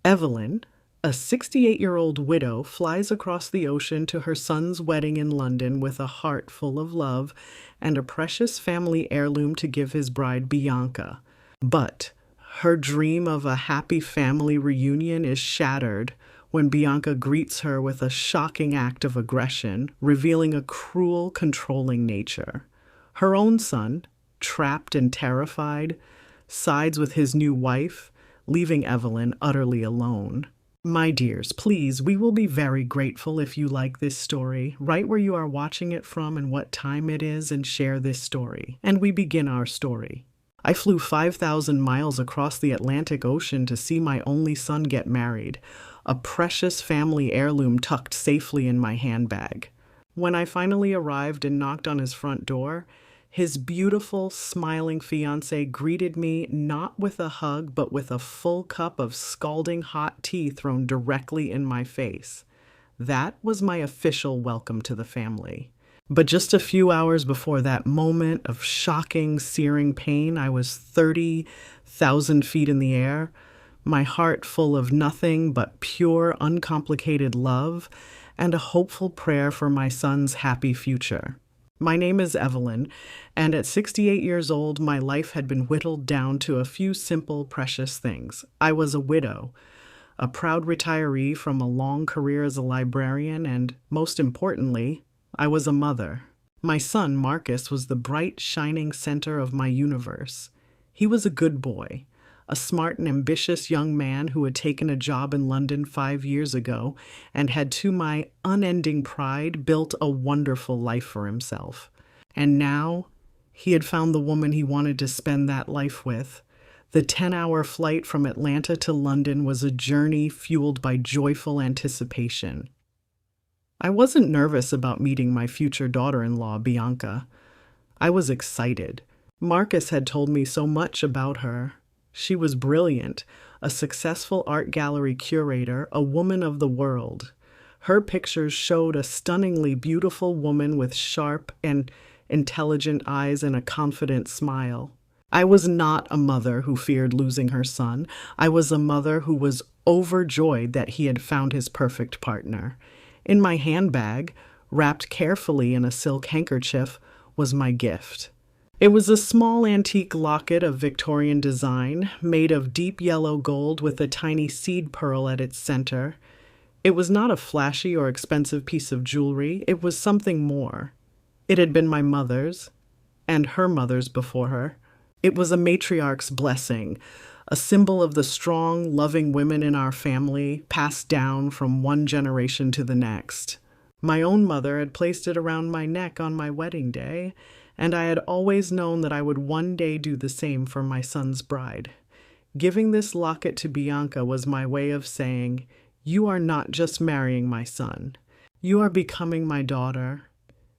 Evelyn, a 68-year-old widow, flies across the ocean to her son's wedding in London with a heart full of love and a precious family heirloom to give his bride Bianca. But her dream of a happy family reunion is shattered when Bianca greets her with a shocking act of aggression, revealing a cruel, controlling nature. Her own son, trapped and terrified, sides with his new wife, leaving Evelyn utterly alone. My dears, please, we will be very grateful if you like this story, write where you are watching it from and what time it is, and share this story. And we begin our story. I flew 5,000 miles across the Atlantic Ocean to see my only son get married, a precious family heirloom tucked safely in my handbag. When I finally arrived and knocked on his front door, his beautiful, smiling fiancée greeted me not with a hug, but with a full cup of scalding hot tea thrown directly in my face. That was my official welcome to the family. But just a few hours before that moment of shocking, searing pain, I was 30,000 feet in the air, my heart full of nothing but pure, uncomplicated love and a hopeful prayer for my son's happy future. My name is Evelyn, and at 68 years old, my life had been whittled down to a few simple, precious things. I was a widow, a proud retiree from a long career as a librarian, and, most importantly, I was a mother. My son, Marcus, was the bright, shining center of my universe. He was a good boy, a smart and ambitious young man who had taken a job in London 5 years ago and had, to my unending pride, built a wonderful life for himself. And now, he had found the woman he wanted to spend that life with. The 10-hour flight from Atlanta to London was a journey fueled by joyful anticipation. I wasn't nervous about meeting my future daughter-in-law, Bianca. I was excited. Marcus had told me so much about her. She was brilliant, a successful art gallery curator, a woman of the world. Her pictures showed a stunningly beautiful woman with sharp and intelligent eyes and a confident smile. I was not a mother who feared losing her son. I was a mother who was overjoyed that he had found his perfect partner. In my handbag, wrapped carefully in a silk handkerchief, was my gift. It was a small antique locket of Victorian design, made of deep yellow gold with a tiny seed pearl at its center. It was not a flashy or expensive piece of jewelry. It was something more. It had been my mother's, and her mother's before her. It was a matriarch's blessing, a symbol of the strong, loving women in our family, passed down from one generation to the next. My own mother had placed it around my neck on my wedding day, and I had always known that I would one day do the same for my son's bride. Giving this locket to Bianca was my way of saying, "You are not just marrying my son. You are becoming my daughter.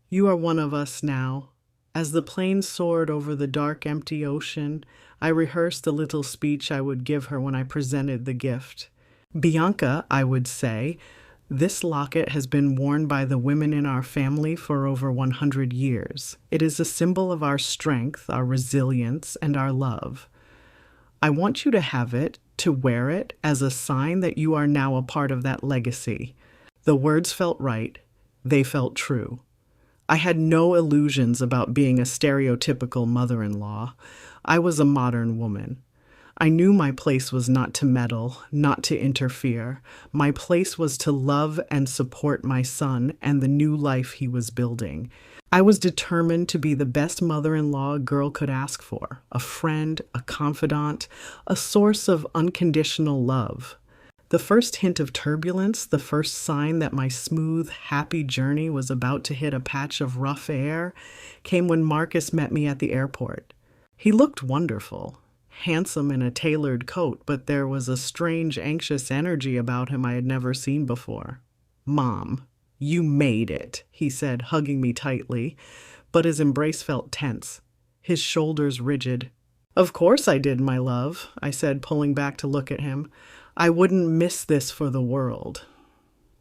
You are one of us now." As the plane soared over the dark, empty ocean, I rehearsed the little speech I would give her when I presented the gift. "Bianca," I would say, "this locket has been worn by the women in our family for over 100 years. It is a symbol of our strength, our resilience, and our love. I want you to have it, to wear it, as a sign that you are now a part of that legacy." The words felt right. They felt true. I had no illusions about being a stereotypical mother-in-law. I was a modern woman. I knew my place was not to meddle, not to interfere. My place was to love and support my son and the new life he was building. I was determined to be the best mother-in-law a girl could ask for, a friend, a confidant, a source of unconditional love. The first hint of turbulence, the first sign that my smooth, happy journey was about to hit a patch of rough air, came when Marcus met me at the airport. He looked wonderful, handsome in a tailored coat, but there was a strange, anxious energy about him I had never seen before. "Mom, you made it," he said, hugging me tightly, but his embrace felt tense, his shoulders rigid. "Of course I did, my love," I said, pulling back to look at him. "I wouldn't miss this for the world."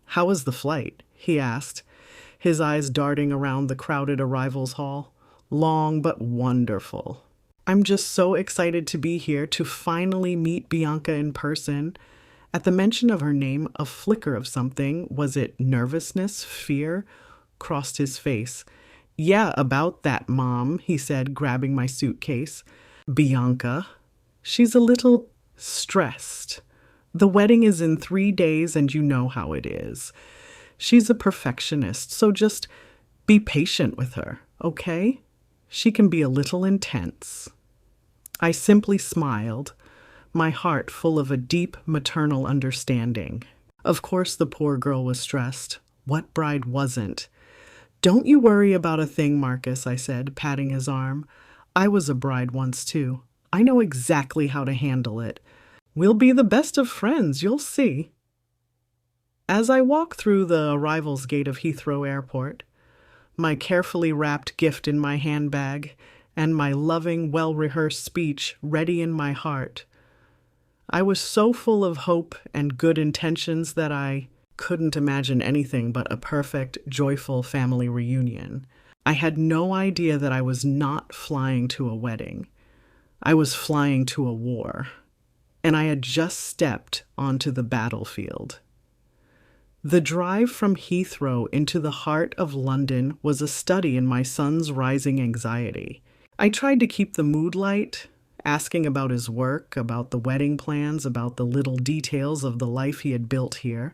"How was the flight?" he asked, his eyes darting around the crowded arrivals hall. "Long but wonderful. I'm just so excited to be here, to finally meet Bianca in person. At the mention of her name, a flicker of something, was it nervousness, fear, crossed his face. "Yeah, about that, Mom," he said, grabbing my suitcase. "Bianca. She's a little stressed. The wedding is in 3 days, and you know how it is. She's a perfectionist, so just be patient with her, okay? She can be a little intense." I simply smiled, my heart full of a deep maternal understanding. Of course the poor girl was stressed. What bride wasn't? "Don't you worry about a thing, Marcus," I said, patting his arm. "I was a bride once, too. I know exactly how to handle it. We'll be the best of friends, you'll see." As I walked through the arrivals gate of Heathrow Airport, my carefully wrapped gift in my handbag and my loving, well-rehearsed speech ready in my heart, I was so full of hope and good intentions that I couldn't imagine anything but a perfect, joyful family reunion. I had no idea that I was not flying to a wedding. I was flying to a war, and I had just stepped onto the battlefield. The drive from Heathrow into the heart of London was a study in my son's rising anxiety. I tried to keep the mood light, asking about his work, about the wedding plans, about the little details of the life he had built here,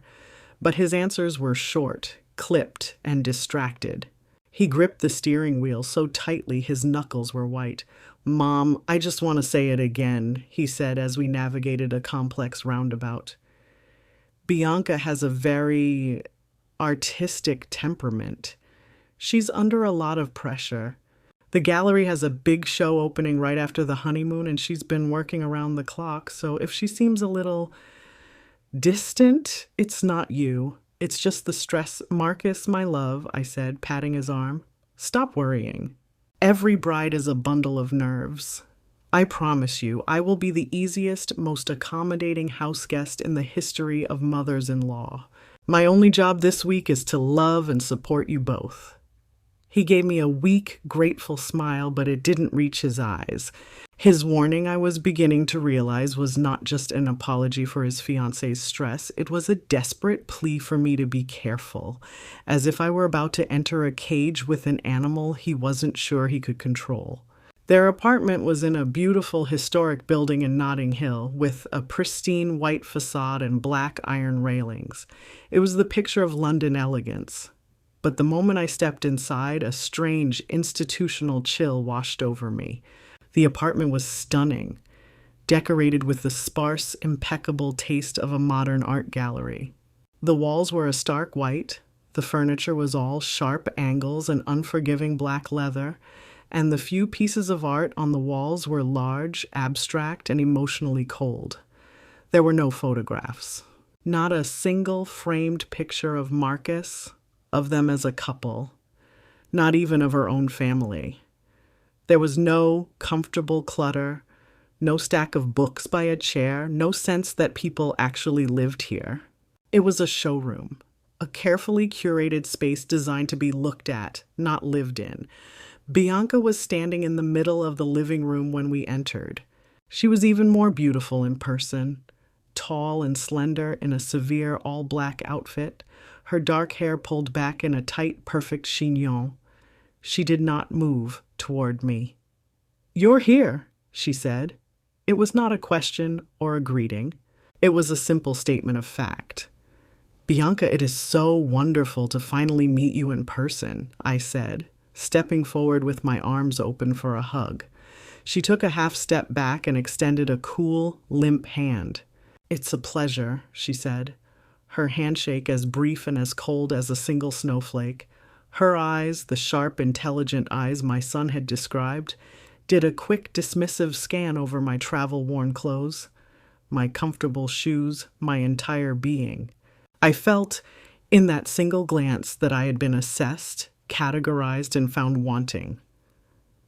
but his answers were short, clipped, and distracted. He gripped the steering wheel so tightly his knuckles were white. "Mom, I just want to say it again," he said as we navigated a complex roundabout. Bianca has a very artistic temperament. She's under a lot of pressure. The gallery has a big show opening right after the honeymoon, and she's been working around the clock, so if she seems a little distant, it's not you. It's just the stress. "Marcus, my love," I said, patting his arm. "Stop worrying. Every bride is a bundle of nerves. I promise you, I will be the easiest, most accommodating house guest in the history of mothers-in-law. My only job this week is to love and support you both." He gave me a weak, grateful smile, but it didn't reach his eyes. His warning, I was beginning to realize, was not just an apology for his fiancée's stress. It was a desperate plea for me to be careful, as if I were about to enter a cage with an animal he wasn't sure he could control. Their apartment was in a beautiful historic building in Notting Hill, with a pristine white facade and black iron railings. It was the picture of London elegance. But the moment I stepped inside, a strange institutional chill washed over me. The apartment was stunning, decorated with the sparse, impeccable taste of a modern art gallery. The walls were a stark white, the furniture was all sharp angles and unforgiving black leather, and the few pieces of art on the walls were large, abstract, and emotionally cold. There were no photographs. Not a single framed picture of Marcus, of them as a couple, not even of her own family. There was no comfortable clutter, no stack of books by a chair, no sense that people actually lived here. It was a showroom, a carefully curated space designed to be looked at, not lived in. Bianca was standing in the middle of the living room when we entered. She was even more beautiful in person, tall and slender in a severe all-black outfit, her dark hair pulled back in a tight, perfect chignon. She did not move toward me. "You're here," she said. It was not a question or a greeting. It was a simple statement of fact. "Bianca, it is so wonderful to finally meet you in person," I said, stepping forward with my arms open for a hug. She took a half step back and extended a cool, limp hand. "It's a pleasure," she said, her handshake as brief and as cold as a single snowflake. Her eyes, the sharp, intelligent eyes my son had described, did a quick, dismissive scan over my travel-worn clothes, my comfortable shoes, my entire being. I felt, in that single glance, that I had been assessed, categorized, and found wanting.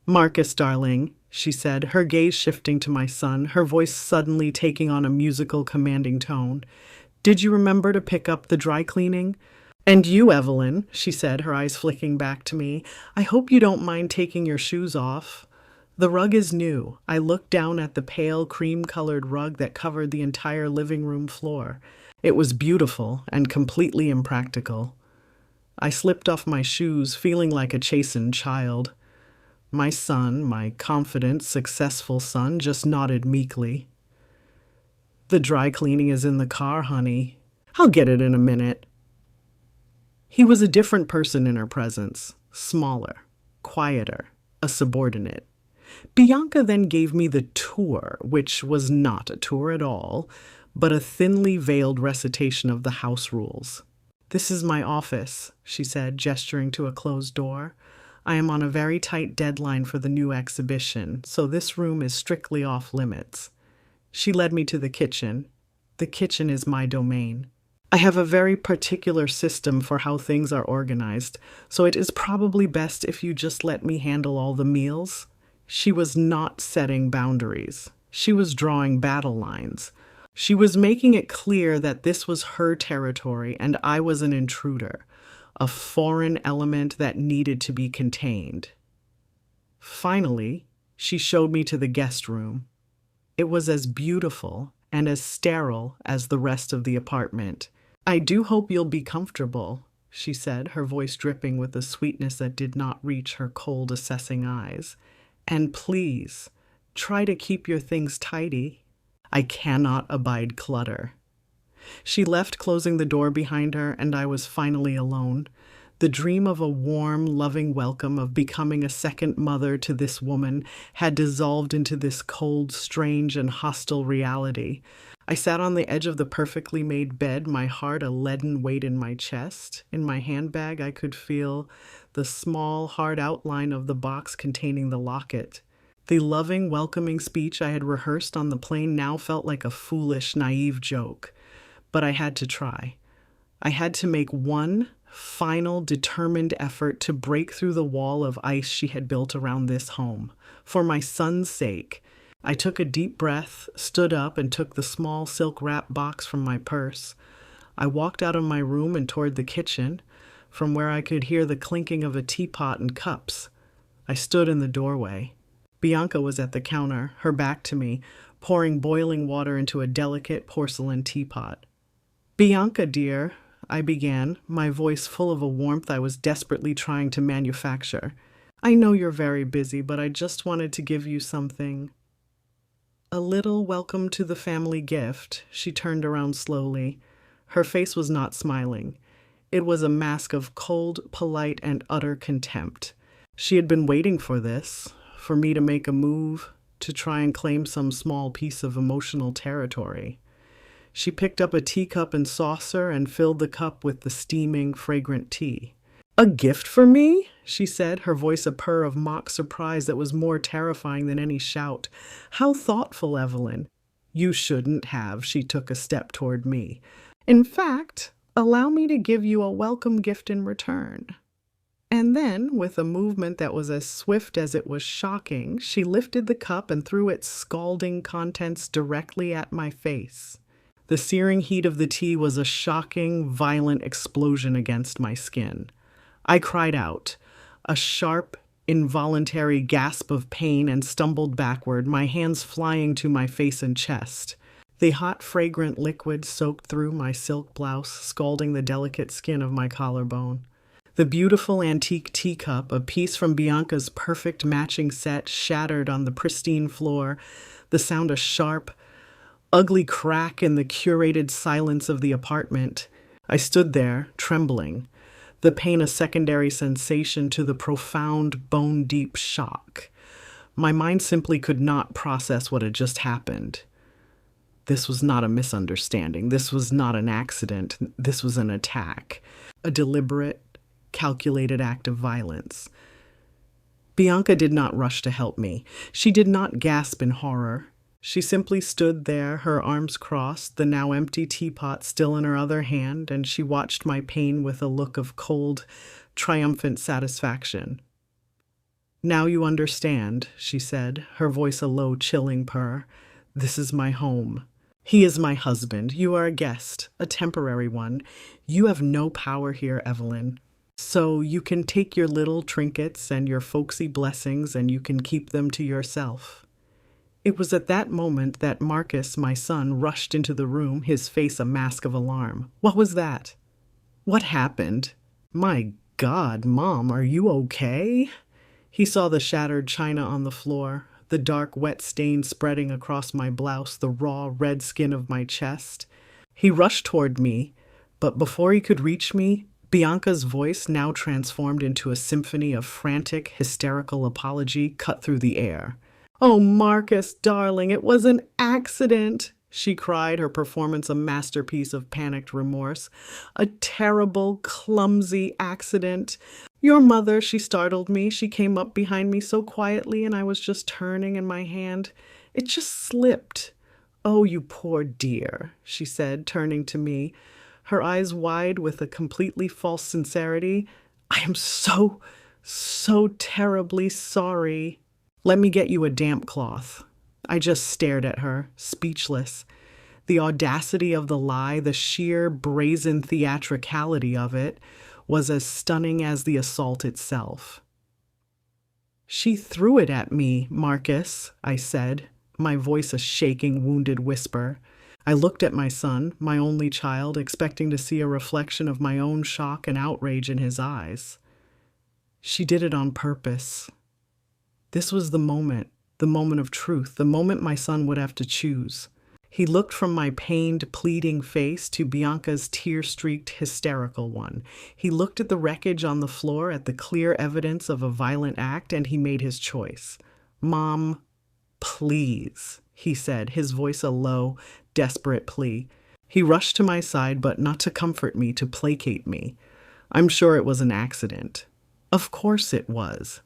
"Marcus, darling," she said, her gaze shifting to my son, her voice suddenly taking on a musical, commanding tone. "Did you remember to pick up the dry cleaning? And you, Evelyn," she said, her eyes flicking back to me, "I hope you don't mind taking your shoes off. The rug is new. I looked down at the pale cream-colored rug that covered the entire living room floor. It was beautiful and completely impractical. I slipped off my shoes, feeling like a chastened child. My son, my confident, successful son, just nodded meekly. "The dry cleaning is in the car, honey. I'll get it in a minute." He was a different person in her presence, smaller, quieter, a subordinate. Bianca then gave me the tour, which was not a tour at all, but a thinly veiled recitation of the house rules. "This is my office," she said, gesturing to a closed door. "I am on a very tight deadline for the new exhibition, so this room is strictly off limits." She led me to the kitchen. The kitchen is my domain. I have a very particular system for how things are organized, so it is probably best if you just let me handle all the meals. She was not setting boundaries. She was drawing battle lines. She was making it clear that this was her territory and I was an intruder, a foreign element that needed to be contained. Finally, she showed me to the guest room. It was as beautiful and as sterile as the rest of the apartment. "I do hope you'll be comfortable," she said, her voice dripping with a sweetness that did not reach her cold, assessing eyes. "And please, try to keep your things tidy. I cannot abide clutter." She left, closing the door behind her, and I was finally alone. The dream of a warm, loving welcome, of becoming a second mother to this woman, had dissolved into this cold, strange, and hostile reality. I sat on the edge of the perfectly made bed, my heart a leaden weight in my chest. In my handbag, I could feel the small, hard outline of the box containing the locket. The loving, welcoming speech I had rehearsed on the plane now felt like a foolish, naive joke. But I had to try. I had to make one final, determined effort to break through the wall of ice she had built around this home. For my son's sake. I took a deep breath, stood up, and took the small silk wrap box from my purse. I walked out of my room and toward the kitchen, from where I could hear the clinking of a teapot and cups. I stood in the doorway. Bianca was at the counter, her back to me, pouring boiling water into a delicate porcelain teapot. "Bianca, dear," I began, my voice full of a warmth I was desperately trying to manufacture. "I know you're very busy, but I just wanted to give you something. A little welcome to the family gift." She turned around slowly. Her face was not smiling. It was a mask of cold, polite, and utter contempt. She had been waiting for this, for me to make a move, to try and claim some small piece of emotional territory. She picked up a teacup and saucer and filled the cup with the steaming, fragrant tea. "A gift for me?" she said, her voice a purr of mock surprise that was more terrifying than any shout. "How thoughtful, Evelyn." "You shouldn't have." She took a step toward me. "In fact, allow me to give you a welcome gift in return." And then, with a movement that was as swift as it was shocking, she lifted the cup and threw its scalding contents directly at my face. The searing heat of the tea was a shocking, violent explosion against my skin. I cried out, a sharp, involuntary gasp of pain, and stumbled backward, my hands flying to my face and chest. The hot, fragrant liquid soaked through my silk blouse, scalding the delicate skin of my collarbone. The beautiful antique teacup, a piece from Bianca's perfect matching set, shattered on the pristine floor, the sound a sharp, ugly crack in the curated silence of the apartment. I stood there, trembling, the pain a secondary sensation to the profound, bone-deep shock. My mind simply could not process what had just happened. This was not a misunderstanding. This was not an accident. This was an attack, a deliberate, calculated act of violence. Bianca did not rush to help me. She did not gasp in horror. She simply stood there, her arms crossed, the now empty teapot still in her other hand, and she watched my pain with a look of cold, triumphant satisfaction. "Now you understand," she said, her voice a low, chilling purr. "This is my home. He is my husband. You are a guest, a temporary one. You have no power here, Evelyn. So you can take your little trinkets and your folksy blessings and you can keep them to yourself. It was at that moment that Marcus, my son, rushed into the room, his face a mask of alarm. What was that? What happened? My God, Mom, are you okay? He saw the shattered china on the floor, the dark wet stain spreading across my blouse, the raw red skin of my chest. He rushed toward me, but before he could reach me, Bianca's voice, now transformed into a symphony of frantic, hysterical apology, cut through the air. "Oh, Marcus, darling, it was an accident," she cried, her performance a masterpiece of panicked remorse. "A terrible, clumsy accident. Your mother, she startled me. She came up behind me so quietly, and I was just turning, and my hand, it just slipped. Oh, you poor dear," she said, turning to me, her eyes wide with a completely false sincerity. "I am so terribly sorry. Let me get you a damp cloth." I just stared at her, speechless. The audacity of the lie, the sheer brazen theatricality of it, was as stunning as the assault itself. "She threw it at me, Marcus," I said, my voice a shaking, wounded whisper. I looked at my son, my only child, expecting to see a reflection of my own shock and outrage in his eyes. "She did it on purpose." This was the moment of truth, the moment my son would have to choose. He looked from my pained, pleading face to Bianca's tear-streaked, hysterical one. He looked at the wreckage on the floor, at the clear evidence of a violent act, and he made his choice. "Mom, please," he said, his voice a low, desperate plea. He rushed to my side, but not to comfort me, to placate me. "I'm sure it was an accident." Of course it was.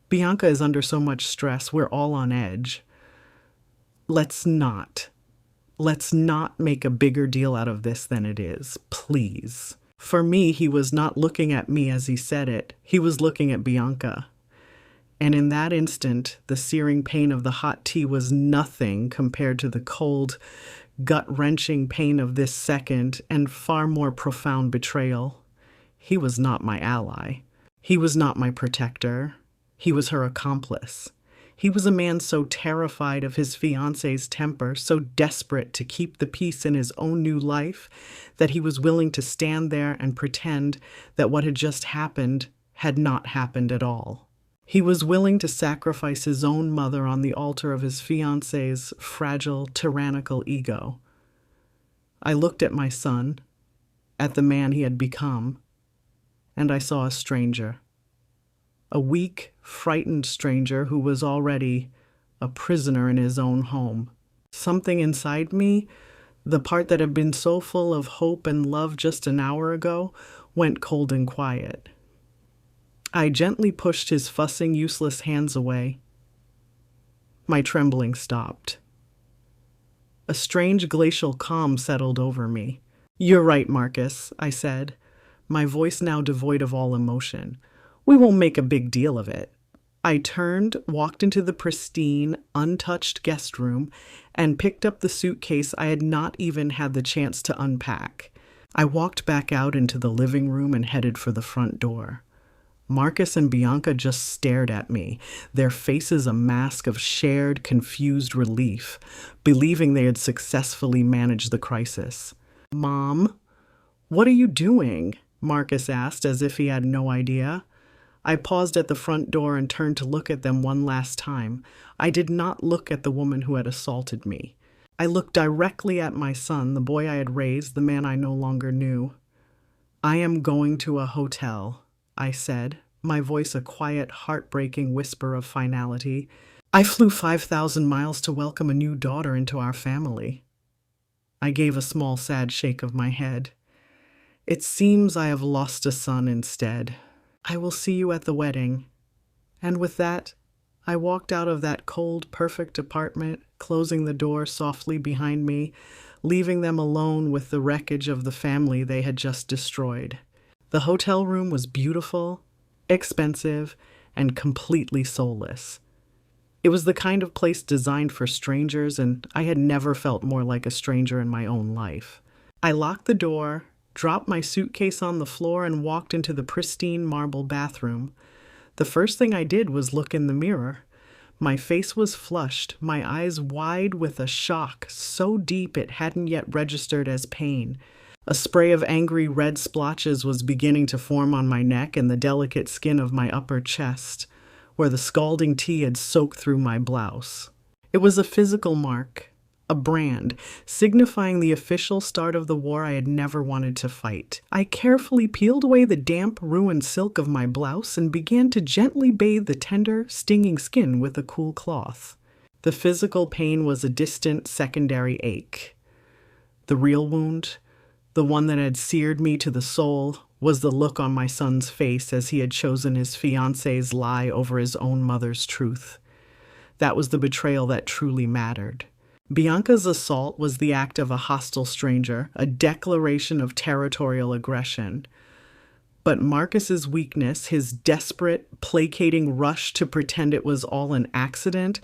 Bianca is under so much stress, we're all on edge. Let's not make a bigger deal out of this than it is, please. For me, he was not looking at me as he said it. He was looking at Bianca. And in that instant, the searing pain of the hot tea was nothing compared to the cold, gut-wrenching pain of this second and far more profound betrayal. He was not my ally. He was not my protector. He was her accomplice. He was a man so terrified of his fiancée's temper, so desperate to keep the peace in his own new life, that he was willing to stand there and pretend that what had just happened had not happened at all. He was willing to sacrifice his own mother on the altar of his fiancée's fragile, tyrannical ego. I looked at my son, at the man he had become, and I saw a stranger. A weak, frightened stranger who was already a prisoner in his own home. Something inside me, the part that had been so full of hope and love just an hour ago, went cold and quiet. I gently pushed his fussing, useless hands away. My trembling stopped. A strange glacial calm settled over me. "You're right, Marcus," I said, my voice now devoid of all emotion. "We won't make a big deal of it." I turned, walked into the pristine, untouched guest room, and picked up the suitcase I had not even had the chance to unpack. I walked back out into the living room and headed for the front door. Marcus and Bianca just stared at me, their faces a mask of shared, confused relief, believing they had successfully managed the crisis. "Mom, what are you doing?" Marcus asked, as if he had no idea. I paused at the front door and turned to look at them one last time. I did not look at the woman who had assaulted me. I looked directly at my son, the boy I had raised, the man I no longer knew. "I am going to a hotel," I said, my voice a quiet, heartbreaking whisper of finality. "I flew 5,000 miles to welcome a new daughter into our family." I gave a small, sad shake of my head. "It seems I have lost a son instead. I will see you at the wedding." And with that, I walked out of that cold, perfect apartment, closing the door softly behind me, leaving them alone with the wreckage of the family they had just destroyed. The hotel room was beautiful, expensive, and completely soulless. It was the kind of place designed for strangers, and I had never felt more like a stranger in my own life. I locked the door dropped my suitcase on the floor, and walked into the pristine marble bathroom. The first thing I did was look in the mirror. My face was flushed, my eyes wide with a shock so deep it hadn't yet registered as pain. A spray of angry red splotches was beginning to form on my neck and the delicate skin of my upper chest, where the scalding tea had soaked through my blouse. It was a physical mark, a brand, signifying the official start of the war I had never wanted to fight. I carefully peeled away the damp, ruined silk of my blouse and began to gently bathe the tender, stinging skin with a cool cloth. The physical pain was a distant, secondary ache. The real wound, the one that had seared me to the soul, was the look on my son's face as he had chosen his fiancée's lie over his own mother's truth. That was the betrayal that truly mattered. Bianca's assault was the act of a hostile stranger, a declaration of territorial aggression. But Marcus's weakness, his desperate, placating rush to pretend it was all an accident,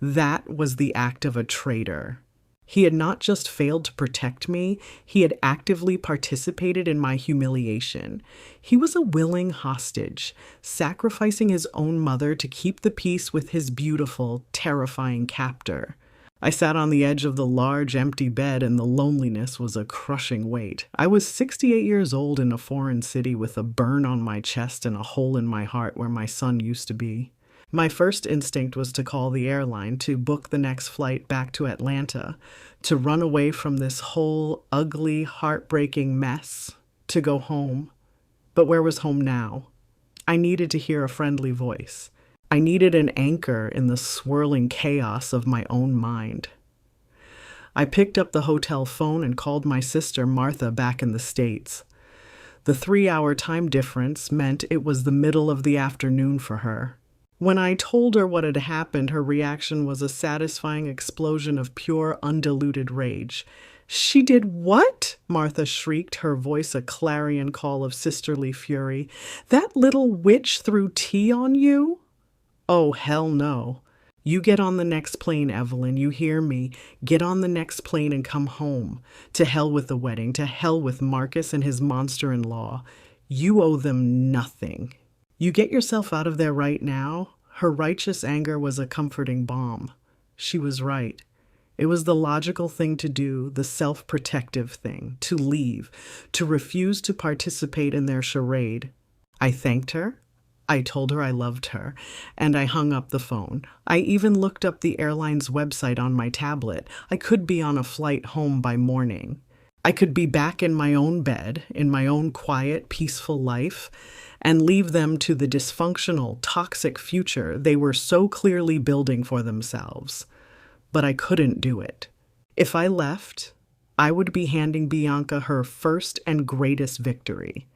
that was the act of a traitor. He had not just failed to protect me, he had actively participated in my humiliation. He was a willing hostage, sacrificing his own mother to keep the peace with his beautiful, terrifying captor. I sat on the edge of the large, empty bed, and the loneliness was a crushing weight. I was 68 years old in a foreign city with a burn on my chest and a hole in my heart where my son used to be. My first instinct was to call the airline, to book the next flight back to Atlanta, to run away from this whole ugly, heartbreaking mess, to go home. But where was home now? I needed to hear a friendly voice. I needed an anchor in the swirling chaos of my own mind. I picked up the hotel phone and called my sister Martha back in the States. The 3-hour time difference meant it was the middle of the afternoon for her. When I told her what had happened, her reaction was a satisfying explosion of pure, undiluted rage. "She did what?" Martha shrieked, her voice a clarion call of sisterly fury. "That little witch threw tea on you?" "Oh, hell no. You get on the next plane, Evelyn. You hear me. Get on the next plane and come home. To hell with the wedding. To hell with Marcus and his monster-in-law. You owe them nothing. You get yourself out of there right now." Her righteous anger was a comforting balm. She was right. It was the logical thing to do, the self-protective thing, to leave, to refuse to participate in their charade. I thanked her. I told her I loved her, and I hung up the phone. I even looked up the airline's website on my tablet. I could be on a flight home by morning. I could be back in my own bed, in my own quiet, peaceful life, and leave them to the dysfunctional, toxic future they were so clearly building for themselves. But I couldn't do it. If I left, I would be handing Bianca her first and greatest victory.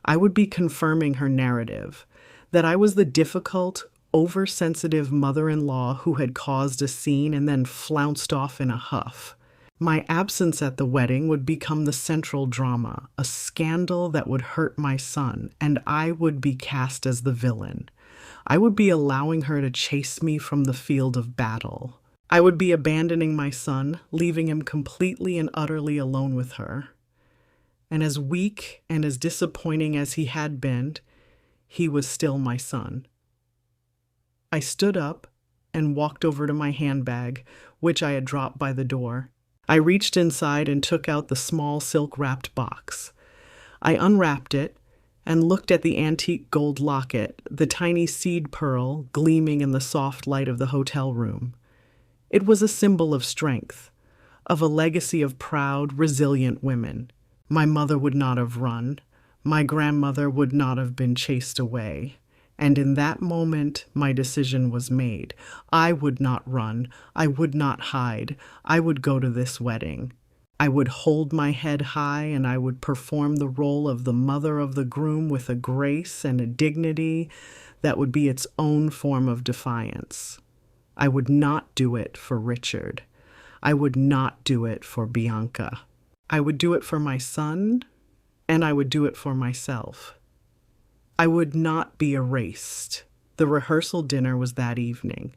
I would be confirming her narrative, that I was the difficult, oversensitive mother-in-law who had caused a scene and then flounced off in a huff. My absence at the wedding would become the central drama, a scandal that would hurt my son, and I would be cast as the villain. I would be allowing her to chase me from the field of battle. I would be abandoning my son, leaving him completely and utterly alone with her. And as weak and as disappointing as he had been, he was still my son. I stood up and walked over to my handbag, which I had dropped by the door. I reached inside and took out the small silk-wrapped box. I unwrapped it and looked at the antique gold locket, the tiny seed pearl gleaming in the soft light of the hotel room. It was a symbol of strength, of a legacy of proud, resilient women. My mother would not have run. My grandmother would not have been chased away. And in that moment, my decision was made. I would not run. I would not hide. I would go to this wedding. I would hold my head high, and I would perform the role of the mother of the groom with a grace and a dignity that would be its own form of defiance. I would not do it for Richard. I would not do it for Bianca. I would do it for my son, and I would do it for myself. I would not be erased. The rehearsal dinner was that evening.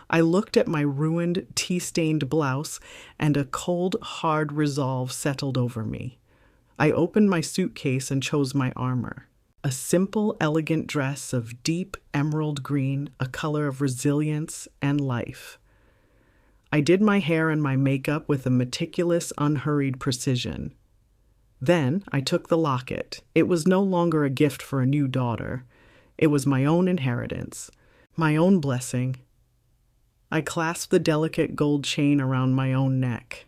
I looked at my ruined, tea-stained blouse, and a cold, hard resolve settled over me. I opened my suitcase and chose my armor. A simple, elegant dress of deep emerald green, a color of resilience and life. I did my hair and my makeup with a meticulous, unhurried precision. Then I took the locket. It was no longer a gift for a new daughter. It was my own inheritance, my own blessing. I clasped the delicate gold chain around my own neck.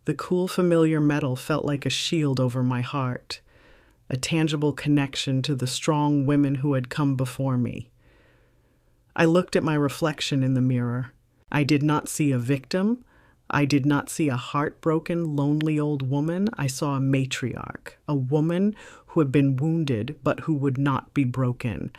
The cool, familiar metal felt like a shield over my heart, a tangible connection to the strong women who had come before me. I looked at my reflection in the mirror. I did not see a victim. I did not see a heartbroken, lonely old woman. I saw a matriarch, a woman who had been wounded but who would not be broken.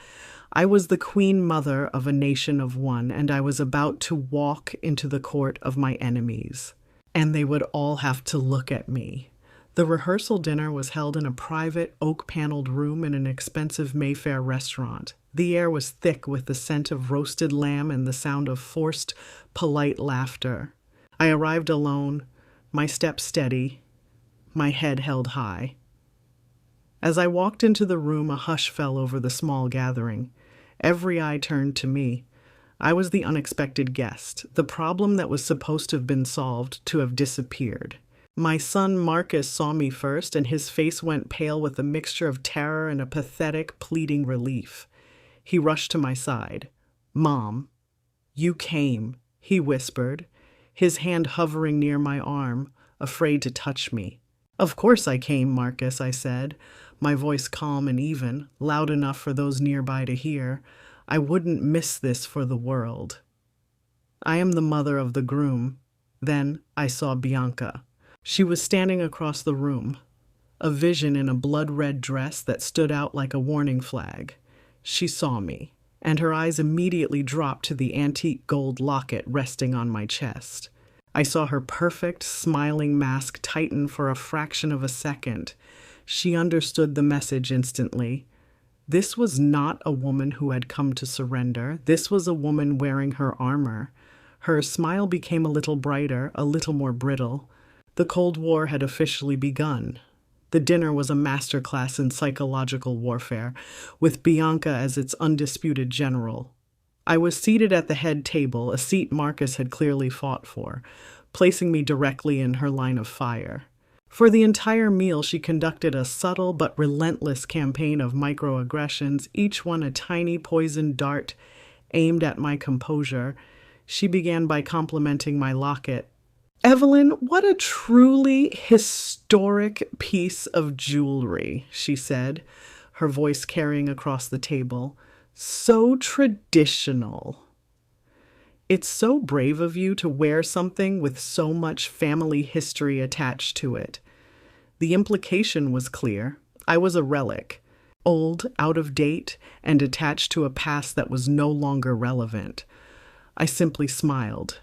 I was the queen mother of a nation of one, and I was about to walk into the court of my enemies. And they would all have to look at me. The rehearsal dinner was held in a private, oak-paneled room in an expensive Mayfair restaurant. The air was thick with the scent of roasted lamb and the sound of forced, polite laughter. I arrived alone, my step steady, my head held high. As I walked into the room, a hush fell over the small gathering. Every eye turned to me. I was the unexpected guest, the problem that was supposed to have been solved to have disappeared. My son Marcus saw me first, and his face went pale with a mixture of terror and a pathetic, pleading relief. He rushed to my side. "Mom, you came," he whispered, his hand hovering near my arm, afraid to touch me. "Of course I came, Marcus," I said, my voice calm and even, loud enough for those nearby to hear. "I wouldn't miss this for the world." "I am the mother of the groom." Then I saw Bianca. She was standing across the room, a vision in a blood-red dress that stood out like a warning flag. She saw me, and her eyes immediately dropped to the antique gold locket resting on my chest. I saw her perfect, smiling mask tighten for a fraction of a second. She understood the message instantly. This was not a woman who had come to surrender. This was a woman wearing her armor. Her smile became a little brighter, a little more brittle. The Cold War had officially begun. The dinner was a masterclass in psychological warfare, with Bianca as its undisputed general. I was seated at the head table, a seat Marcus had clearly fought for, placing me directly in her line of fire. For the entire meal, she conducted a subtle but relentless campaign of microaggressions, each one a tiny poisoned dart aimed at my composure. She began by complimenting my locket. "Evelyn, what a truly historic piece of jewelry," she said, her voice carrying across the table. "So traditional." "It's so brave of you to wear something with so much family history attached to it." The implication was clear. I was a relic, old, out of date, and attached to a past that was no longer relevant. I simply smiled,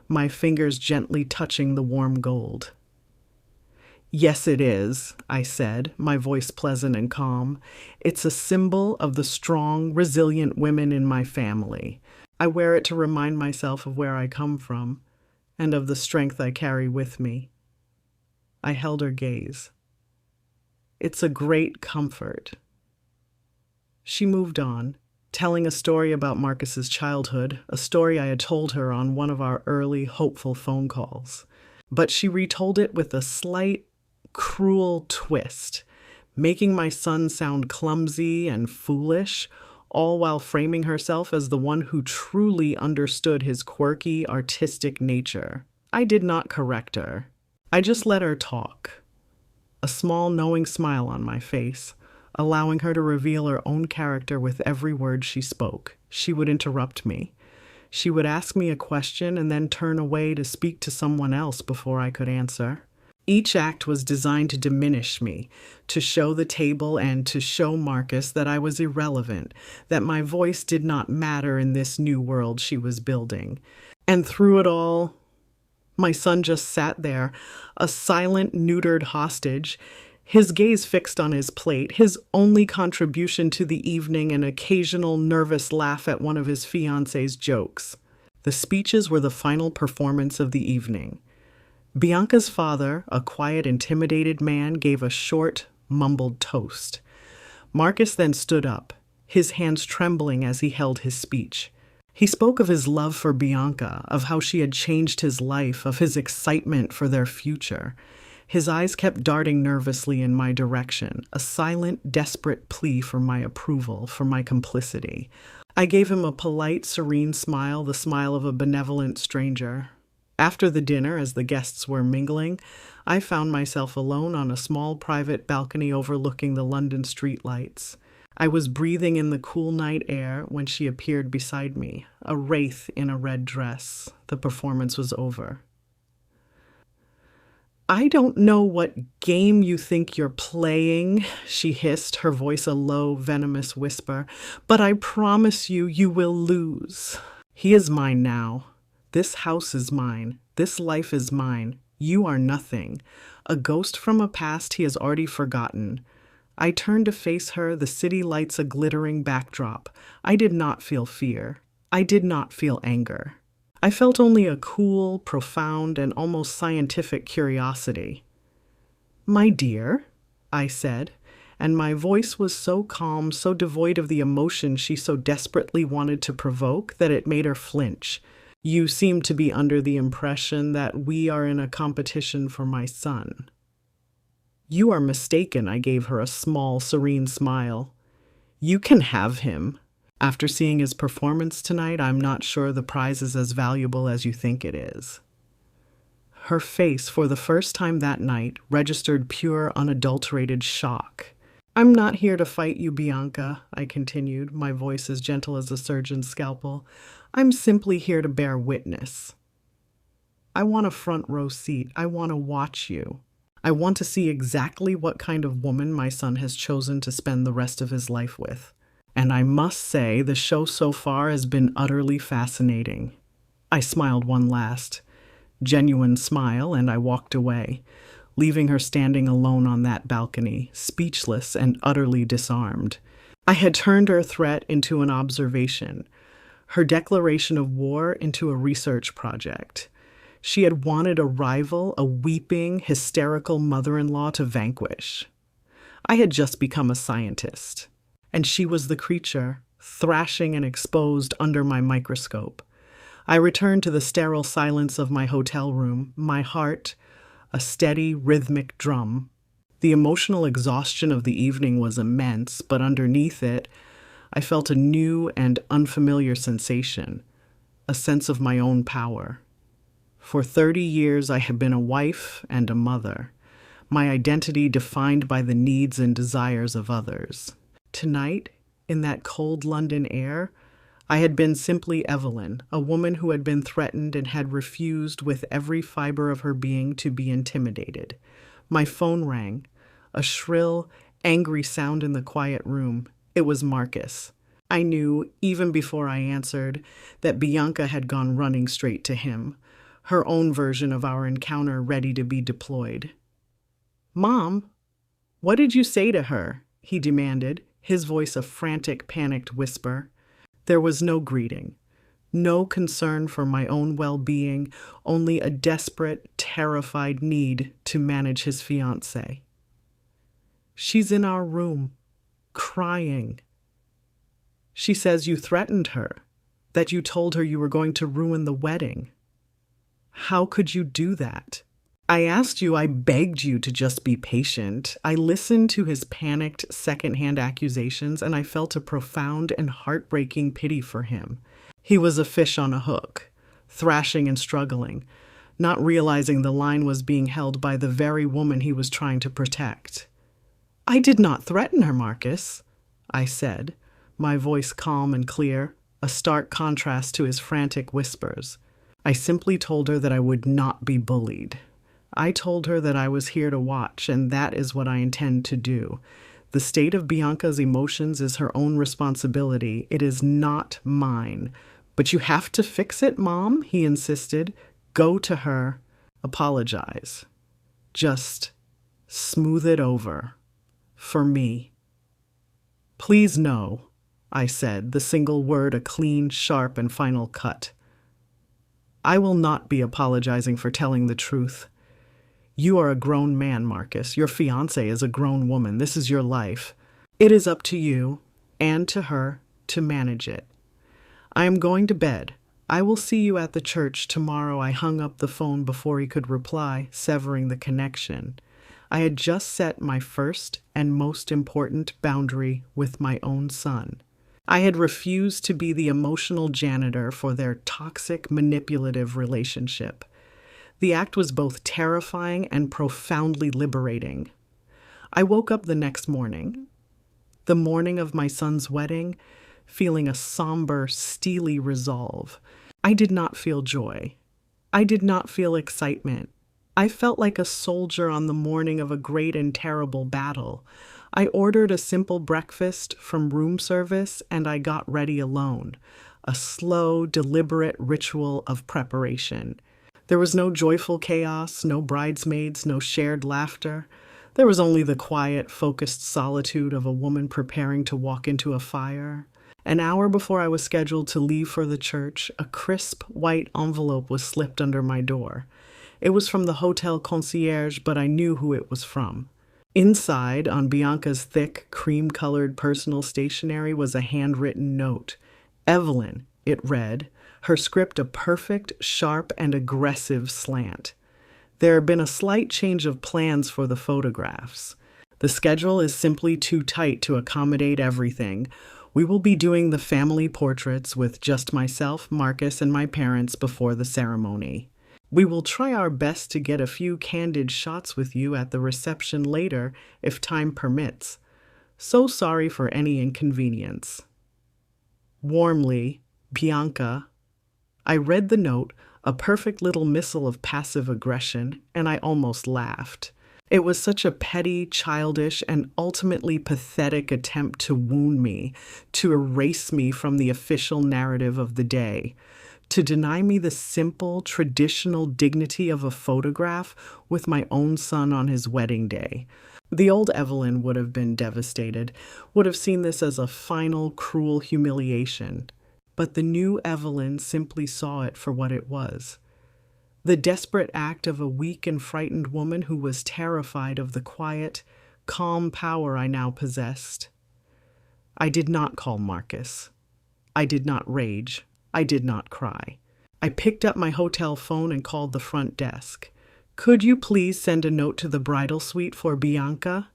my fingers gently touching the warm gold. "Yes, it is," I said, my voice pleasant and calm. "It's a symbol of the strong, resilient women in my family. I wear it to remind myself of where I come from and of the strength I carry with me." I held her gaze. "It's a great comfort." She moved on, telling a story about Marcus's childhood, a story I had told her on one of our early, hopeful phone calls. But she retold it with a slight, cruel twist, making my son sound clumsy and foolish, all while framing herself as the one who truly understood his quirky, artistic nature. I did not correct her. I just let her talk, a small, knowing smile on my face, allowing her to reveal her own character with every word she spoke. She would interrupt me. She would ask me a question and then turn away to speak to someone else before I could answer. Each act was designed to diminish me, to show the table and to show Marcus that I was irrelevant, that my voice did not matter in this new world she was building. And through it all, my son just sat there, a silent, neutered hostage, his gaze fixed on his plate, his only contribution to the evening an occasional nervous laugh at one of his fiancée's jokes. The speeches were the final performance of the evening. Bianca's father, a quiet, intimidated man, gave a short, mumbled toast. Marcus then stood up, his hands trembling as he held his speech. He spoke of his love for Bianca, of how she had changed his life, of his excitement for their future. His eyes kept darting nervously in my direction, a silent, desperate plea for my approval, for my complicity. I gave him a polite, serene smile, the smile of a benevolent stranger. After the dinner, as the guests were mingling, I found myself alone on a small private balcony overlooking the London streetlights. I was breathing in the cool night air when she appeared beside me, a wraith in a red dress. The performance was over. "I don't know what game you think you're playing," she hissed, her voice a low, venomous whisper, "but I promise you, you will lose. He is mine now. This house is mine. This life is mine. You are nothing. A ghost from a past he has already forgotten." I turned to face her, the city lights a glittering backdrop. I did not feel fear. I did not feel anger. I felt only a cool, profound, and almost scientific curiosity. "My dear," I said, and my voice was so calm, so devoid of the emotion she so desperately wanted to provoke that it made her flinch. "You seem to be under the impression that we are in a competition for my son." "You are mistaken," I gave her a small, serene smile. "You can have him. After seeing his performance tonight, I'm not sure the prize is as valuable as you think it is." Her face, for the first time that night, registered pure, unadulterated shock. "I'm not here to fight you, Bianca," I continued, my voice as gentle as a surgeon's scalpel. "I'm simply here to bear witness. I want a front row seat. I want to watch you. I want to see exactly what kind of woman my son has chosen to spend the rest of his life with. And I must say, the show so far has been utterly fascinating." I smiled one last, genuine smile, and I walked away, leaving her standing alone on that balcony, speechless and utterly disarmed. I had turned her threat into an observation, her declaration of war into a research project. She had wanted a rival, a weeping, hysterical mother-in-law to vanquish. I had just become a scientist, and she was the creature, thrashing and exposed under my microscope. I returned to the sterile silence of my hotel room, my heart a steady, rhythmic drum. The emotional exhaustion of the evening was immense, but underneath it, I felt a new and unfamiliar sensation, a sense of my own power. For 30 years, I had been a wife and a mother, my identity defined by the needs and desires of others. Tonight, in that cold London air, I had been simply Evelyn, a woman who had been threatened and had refused with every fiber of her being to be intimidated. My phone rang, a shrill, angry sound in the quiet room. It was Marcus. I knew, even before I answered, that Bianca had gone running straight to him, her own version of our encounter ready to be deployed. "Mom, what did you say to her?" he demanded, his voice a frantic, panicked whisper. There was no greeting, no concern for my own well-being, only a desperate, terrified need to manage his fiancée. "She's in our room, crying. She says you threatened her, that you told her you were going to ruin the wedding. How could you do that? I asked you, I begged you to just be patient." I listened to his panicked, secondhand accusations, and I felt a profound and heartbreaking pity for him. He was a fish on a hook, thrashing and struggling, not realizing the line was being held by the very woman he was trying to protect. "I did not threaten her, Marcus," I said, my voice calm and clear, a stark contrast to his frantic whispers. "I simply told her that I would not be bullied. I told her that I was here to watch, and that is what I intend to do. The state of Bianca's emotions is her own responsibility. It is not mine. But you have to fix it, Mom," he insisted. "Go to her. Apologize. Just smooth it over. For me." "Please no," I said, the single word a clean, sharp, and final cut. "I will not be apologizing for telling the truth. You are a grown man, Marcus. Your fiancée is a grown woman. This is your life. It is up to you and to her to manage it. I am going to bed. I will see you at the church tomorrow. I hung up the phone before he could reply, severing the connection. I had just set my first and most important boundary with my own son. I had refused to be the emotional janitor for their toxic, manipulative relationship. The act was both terrifying and profoundly liberating. I woke up the next morning, the morning of my son's wedding, feeling a somber, steely resolve. I did not feel joy. I did not feel excitement. I felt like a soldier on the morning of a great and terrible battle. I ordered a simple breakfast from room service and I got ready alone, a slow, deliberate ritual of preparation. There was no joyful chaos, no bridesmaids, no shared laughter. There was only the quiet, focused solitude of a woman preparing to walk into a fire. An hour before I was scheduled to leave for the church, a crisp white envelope was slipped under my door. It was from the hotel concierge, but I knew who it was from. Inside, on Bianca's thick, cream-colored personal stationery, was a handwritten note. Evelyn, it read, her script a perfect, sharp, and aggressive slant. There had been a slight change of plans for the photographs. The schedule is simply too tight to accommodate everything. We will be doing the family portraits with just myself, Marcus, and my parents before the ceremony. We will try our best to get a few candid shots with you at the reception later, if time permits. So sorry for any inconvenience. Warmly, Bianca. I read the note, a perfect little missile of passive aggression, and I almost laughed. It was such a petty, childish, and ultimately pathetic attempt to wound me, to erase me from the official narrative of the day, to deny me the simple, traditional dignity of a photograph with my own son on his wedding day. The old Evelyn would have been devastated, would have seen this as a final, cruel humiliation. But the new Evelyn simply saw it for what it was. The desperate act of a weak and frightened woman who was terrified of the quiet, calm power I now possessed. I did not call Marcus. I did not rage. I did not cry. I picked up my hotel phone and called the front desk. "Could you please send a note to the bridal suite for Bianca?"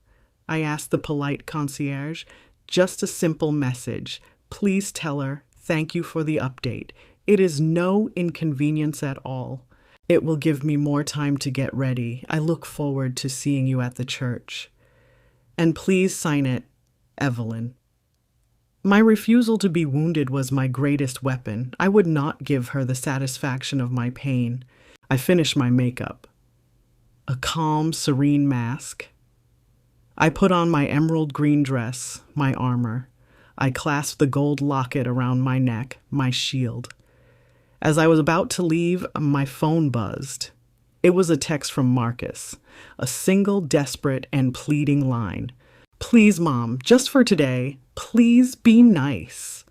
I asked the polite concierge. Just a simple message. Please tell her, thank you for the update. It is no inconvenience at all. It will give me more time to get ready. I look forward to seeing you at the church. And please sign it, Evelyn. My refusal to be wounded was my greatest weapon. I would not give her the satisfaction of my pain. I finished my makeup. A calm, serene mask. I put on my emerald green dress, my armor. I clasped the gold locket around my neck, my shield. As I was about to leave, my phone buzzed. It was a text from Marcus, a single desperate and pleading line. "Please, Mom, just for today, please be nice."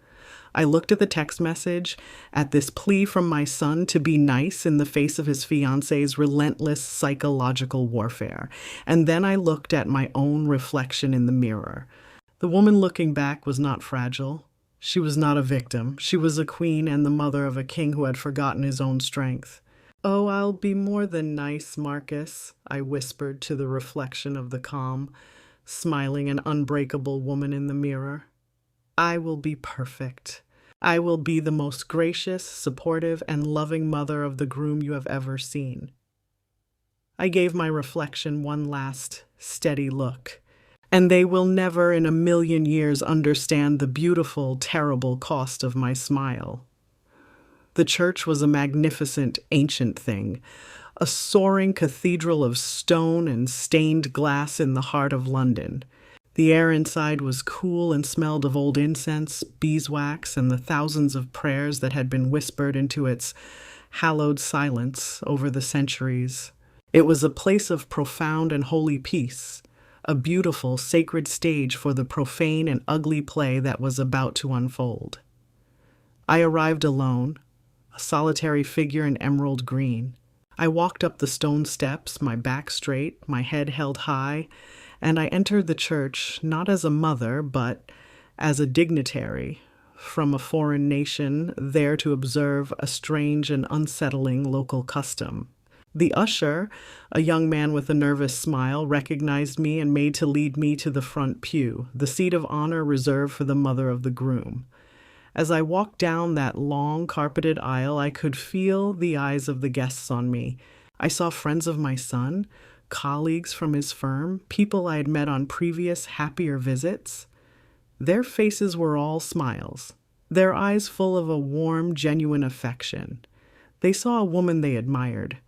I looked at the text message, at this plea from my son to be nice in the face of his fiancée's relentless psychological warfare, and then I looked at my own reflection in the mirror. The woman looking back was not fragile. She was not a victim. She was a queen and the mother of a king who had forgotten his own strength. "Oh, I'll be more than nice, Marcus," I whispered to the reflection of the calm, smiling and unbreakable woman in the mirror. "I will be perfect. I will be the most gracious, supportive, and loving mother of the groom you have ever seen." I gave my reflection one last, steady look. And they will never in a million years understand the beautiful, terrible cost of my smile. The church was a magnificent, ancient thing, a soaring cathedral of stone and stained glass in the heart of London. The air inside was cool and smelled of old incense, beeswax, and the thousands of prayers that had been whispered into its hallowed silence over the centuries. It was a place of profound and holy peace, a beautiful, sacred stage for the profane and ugly play that was about to unfold. I arrived alone, a solitary figure in emerald green. I walked up the stone steps, my back straight, my head held high, and I entered the church not as a mother, but as a dignitary from a foreign nation there to observe a strange and unsettling local custom. The usher, a young man with a nervous smile, recognized me and made to lead me to the front pew, the seat of honor reserved for the mother of the groom. As I walked down that long carpeted aisle, I could feel the eyes of the guests on me. I saw friends of my son, colleagues from his firm, people I had met on previous happier visits. Their faces were all smiles, their eyes full of a warm, genuine affection. They saw a woman they admired,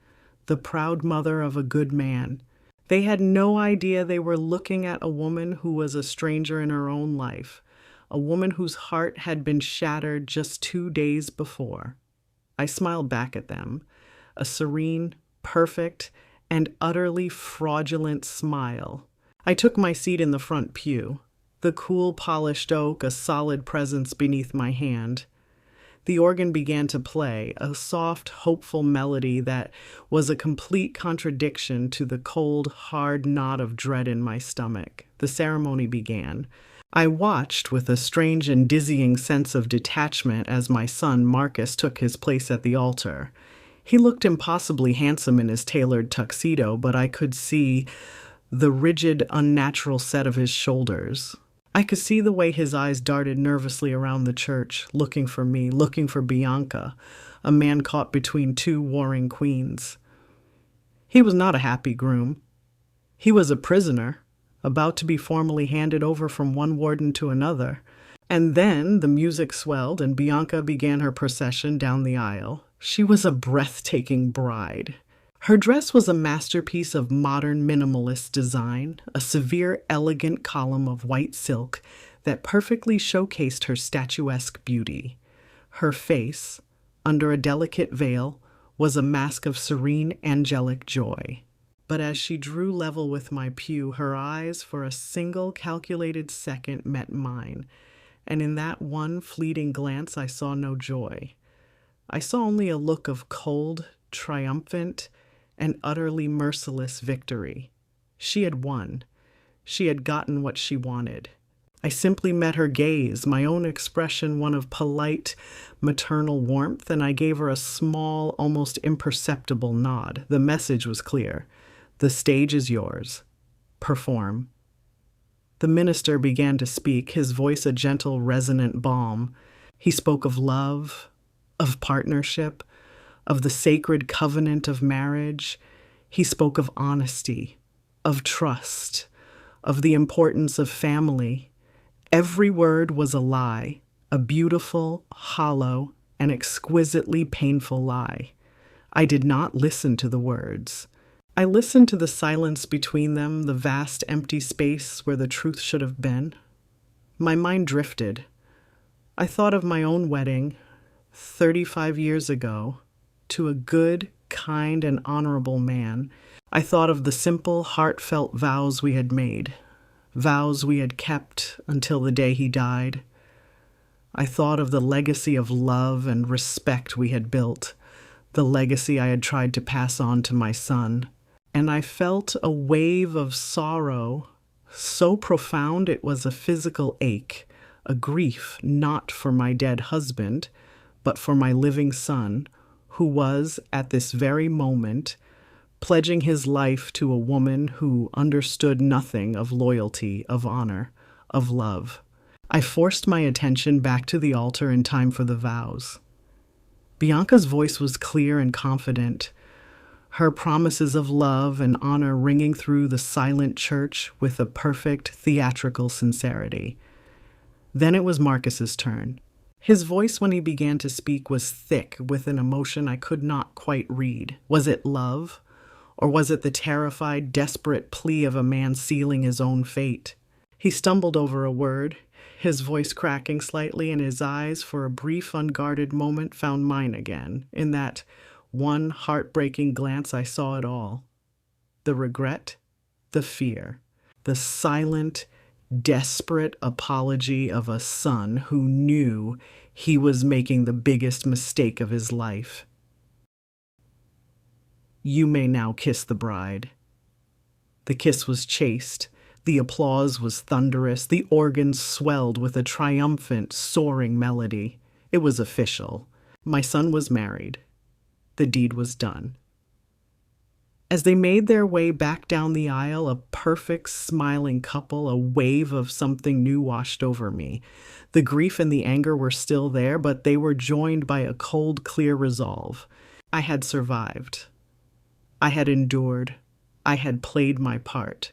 the proud mother of a good man. They had no idea they were looking at a woman who was a stranger in her own life, a woman whose heart had been shattered just 2 days before. I smiled back at them, a serene, perfect, and utterly fraudulent smile. I took my seat in the front pew, the cool polished oak a solid presence beneath my hand. The organ began to play, a soft, hopeful melody that was a complete contradiction to the cold, hard knot of dread in my stomach. The ceremony began. I watched with a strange and dizzying sense of detachment as my son Marcus took his place at the altar. He looked impossibly handsome in his tailored tuxedo, but I could see the rigid, unnatural set of his shoulders. I could see the way his eyes darted nervously around the church, looking for me, looking for Bianca, a man caught between two warring queens. He was not a happy groom. He was a prisoner, about to be formally handed over from one warden to another. And then the music swelled and Bianca began her procession down the aisle. She was a breathtaking bride. Her dress was a masterpiece of modern minimalist design, a severe, elegant column of white silk that perfectly showcased her statuesque beauty. Her face, under a delicate veil, was a mask of serene, angelic joy. But as she drew level with my pew, her eyes for a single calculated second met mine, and in that one fleeting glance I saw no joy. I saw only a look of cold, triumphant, and utterly merciless victory. She had won. She had gotten what she wanted. I simply met her gaze, my own expression one of polite, maternal warmth, and I gave her a small, almost imperceptible nod. The message was clear. The stage is yours. Perform. The minister began to speak, his voice a gentle, resonant balm. He spoke of love, of partnership, of the sacred covenant of marriage. He spoke of honesty, of trust, of the importance of family. Every word was a lie, a beautiful, hollow, and exquisitely painful lie. I did not listen to the words. I listened to the silence between them, the vast empty space where the truth should have been. My mind drifted. I thought of my own wedding, 35 years ago, to a good, kind, and honorable man. I thought of the simple, heartfelt vows we had made, vows we had kept until the day he died. I thought of the legacy of love and respect we had built, the legacy I had tried to pass on to my son. And I felt a wave of sorrow so profound it was a physical ache, a grief not for my dead husband, but for my living son, who was, at this very moment, pledging his life to a woman who understood nothing of loyalty, of honor, of love. I forced my attention back to the altar in time for the vows. Bianca's voice was clear and confident, her promises of love and honor ringing through the silent church with a perfect theatrical sincerity. Then it was Marcus's turn. His voice when he began to speak was thick with an emotion I could not quite read. Was it love? Or was it the terrified, desperate plea of a man sealing his own fate? He stumbled over a word, his voice cracking slightly, and his eyes, for a brief, unguarded moment, found mine again. In that one heartbreaking glance, I saw it all. The regret, the fear, the silent, desperate apology of a son who knew he was making the biggest mistake of his life. You may now kiss the bride." The kiss was chaste. The applause was thunderous. The organs swelled with a triumphant, soaring melody. It was official. My son was married. The deed was done. As they made their way back down the aisle, a perfect, smiling couple, a wave of something new washed over me. The grief and the anger were still there, but they were joined by a cold, clear resolve. I had survived. I had endured. I had played my part.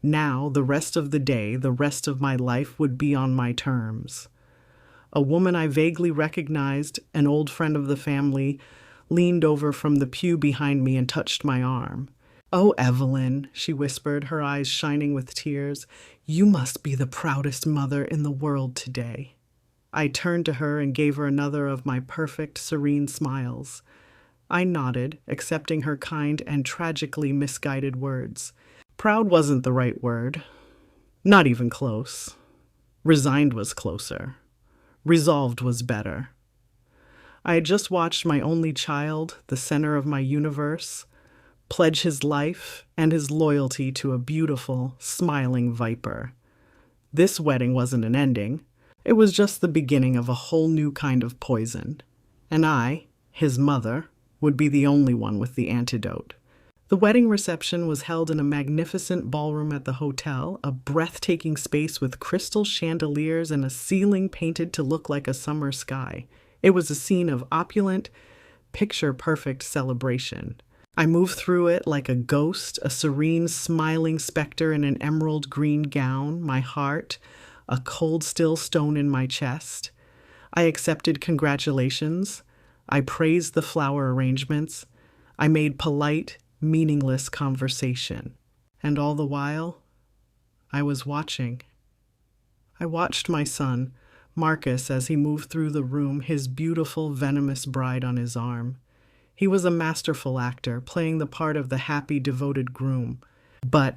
Now, the rest of the day, the rest of my life would be on my terms. A woman I vaguely recognized, an old friend of the family, leaned over from the pew behind me and touched my arm. "Oh, Evelyn," she whispered, her eyes shining with tears, "you must be the proudest mother in the world today." I turned to her and gave her another of my perfect, serene smiles. I nodded, accepting her kind and tragically misguided words. Proud wasn't the right word. Not even close. Resigned was closer. Resolved was better. I had just watched my only child, the center of my universe, pledge his life and his loyalty to a beautiful, smiling viper. This wedding wasn't an ending. It was just the beginning of a whole new kind of poison. And I, his mother, would be the only one with the antidote. The wedding reception was held in a magnificent ballroom at the hotel, a breathtaking space with crystal chandeliers and a ceiling painted to look like a summer sky. It was a scene of opulent, picture-perfect celebration. I moved through it like a ghost, a serene, smiling specter in an emerald green gown, my heart, a cold, still stone in my chest. I accepted congratulations. I praised the flower arrangements. I made polite, meaningless conversation. And all the while, I was watching. I watched my son, Marcus, as he moved through the room, his beautiful, venomous bride on his arm. He was a masterful actor, playing the part of the happy, devoted groom. But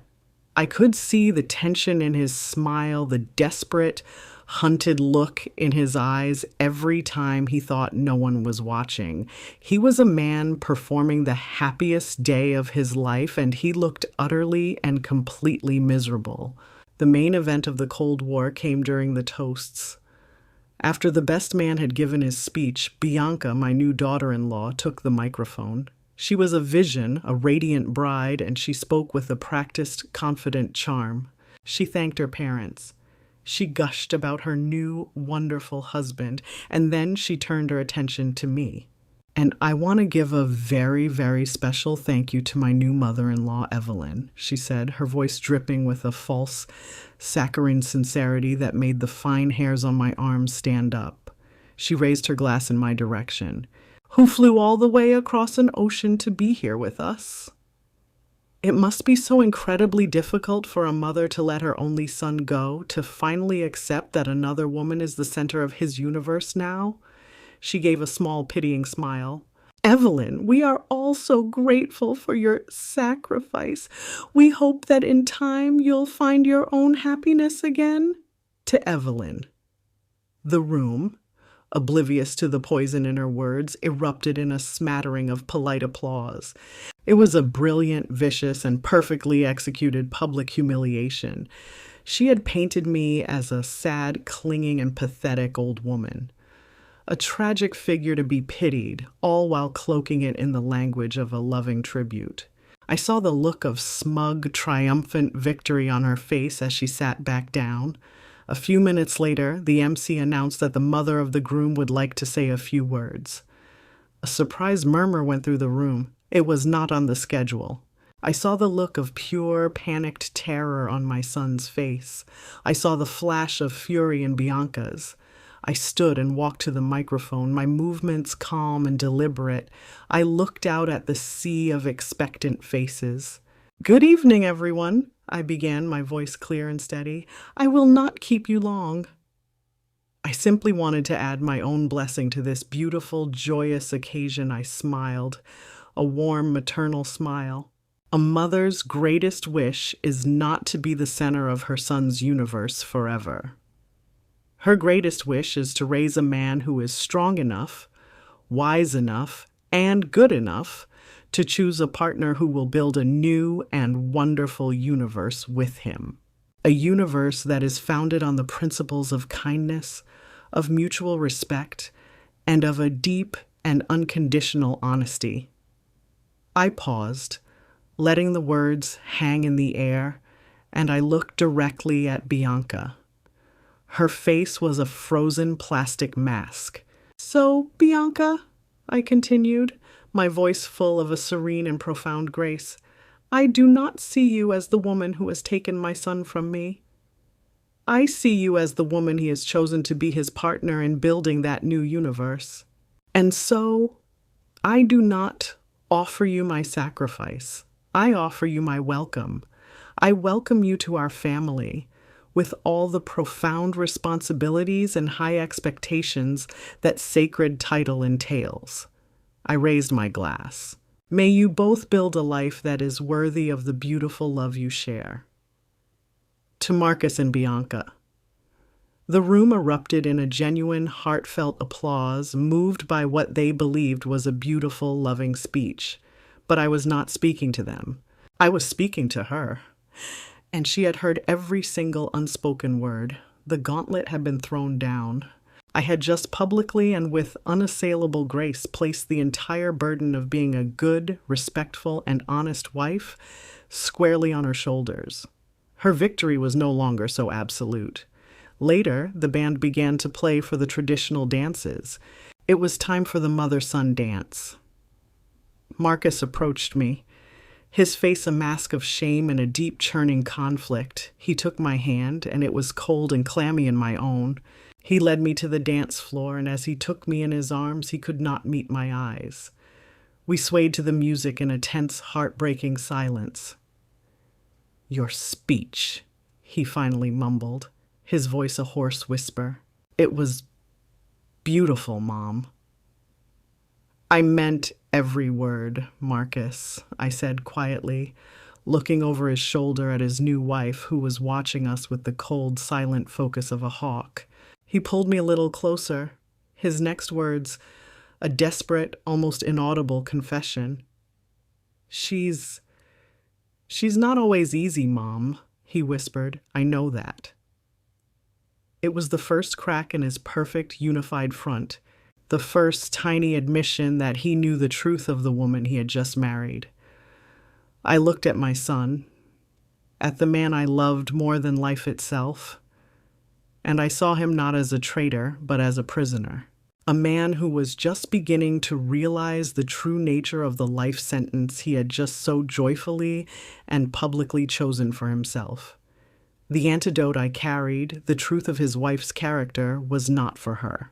I could see the tension in his smile, the desperate, hunted look in his eyes every time he thought no one was watching. He was a man performing the happiest day of his life, and he looked utterly and completely miserable. The main event of the Cold War came during the toasts. After the best man had given his speech, Bianca, my new daughter-in-law, took the microphone. She was a vision, a radiant bride, and she spoke with a practiced, confident charm. She thanked her parents. She gushed about her new, wonderful husband, and then she turned her attention to me. "And I want to give a very, very special thank you to my new mother-in-law, Evelyn," she said, her voice dripping with a false, saccharine sincerity that made the fine hairs on my arms stand up. She raised her glass in my direction. "Who flew all the way across an ocean to be here with us." It must be so incredibly difficult for a mother to let her only son go, to finally accept that another woman is the center of his universe now. She gave a small, pitying smile. "Evelyn, we are all so grateful for your sacrifice. We hope that in time you'll find your own happiness again." To Evelyn. The room, oblivious to the poison in her words, erupted in a smattering of polite applause. It was a brilliant, vicious, and perfectly executed public humiliation. She had painted me as a sad, clinging, and pathetic old woman. A tragic figure to be pitied, all while cloaking it in the language of a loving tribute. I saw the look of smug, triumphant victory on her face as she sat back down. A few minutes later, the MC announced that the mother of the groom would like to say a few words. A surprised murmur went through the room. It was not on the schedule. I saw the look of pure, panicked terror on my son's face. I saw the flash of fury in Bianca's. I stood and walked to the microphone, my movements calm and deliberate. I looked out at the sea of expectant faces. "Good evening, everyone," I began, my voice clear and steady. "I will not keep you long." I simply wanted to add my own blessing to this beautiful, joyous occasion. I smiled, a warm, maternal smile. A mother's greatest wish is not to be the center of her son's universe forever. Her greatest wish is to raise a man who is strong enough, wise enough, and good enough to choose a partner who will build a new and wonderful universe with him. A universe that is founded on the principles of kindness, of mutual respect, and of a deep and unconditional honesty. I paused, letting the words hang in the air, and I looked directly at Bianca. Her face was a frozen plastic mask. "So, Bianca," I continued, my voice full of a serene and profound grace, "I do not see you as the woman who has taken my son from me. I see you as the woman he has chosen to be his partner in building that new universe. And so, I do not offer you my sacrifice. I offer you my welcome. I welcome you to our family, with all the profound responsibilities and high expectations that sacred title entails." I raised my glass. "May you both build a life that is worthy of the beautiful love you share." To Marcus and Bianca. The room erupted in a genuine, heartfelt applause, moved by what they believed was a beautiful, loving speech. But I was not speaking to them. I was speaking to her. And she had heard every single unspoken word. The gauntlet had been thrown down. I had just publicly and with unassailable grace placed the entire burden of being a good, respectful, and honest wife squarely on her shoulders. Her victory was no longer so absolute. Later, the band began to play for the traditional dances. It was time for the mother-son dance. Marcus approached me, his face a mask of shame and a deep churning conflict. He took my hand, and it was cold and clammy in my own. He led me to the dance floor, and as he took me in his arms, he could not meet my eyes. We swayed to the music in a tense, heartbreaking silence. "Your speech," he finally mumbled, his voice a hoarse whisper. "It was beautiful, Mom." "I meant every word, Marcus," I said quietly, looking over his shoulder at his new wife, who was watching us with the cold, silent focus of a hawk. He pulled me a little closer, his next words a desperate, almost inaudible confession. She's not always easy, Mom," he whispered. "I know that." It was the first crack in his perfect, unified front, the first tiny admission that he knew the truth of the woman he had just married. I looked at my son, at the man I loved more than life itself, and I saw him not as a traitor, but as a prisoner. A man who was just beginning to realize the true nature of the life sentence he had just so joyfully and publicly chosen for himself. The antidote I carried, the truth of his wife's character, was not for her.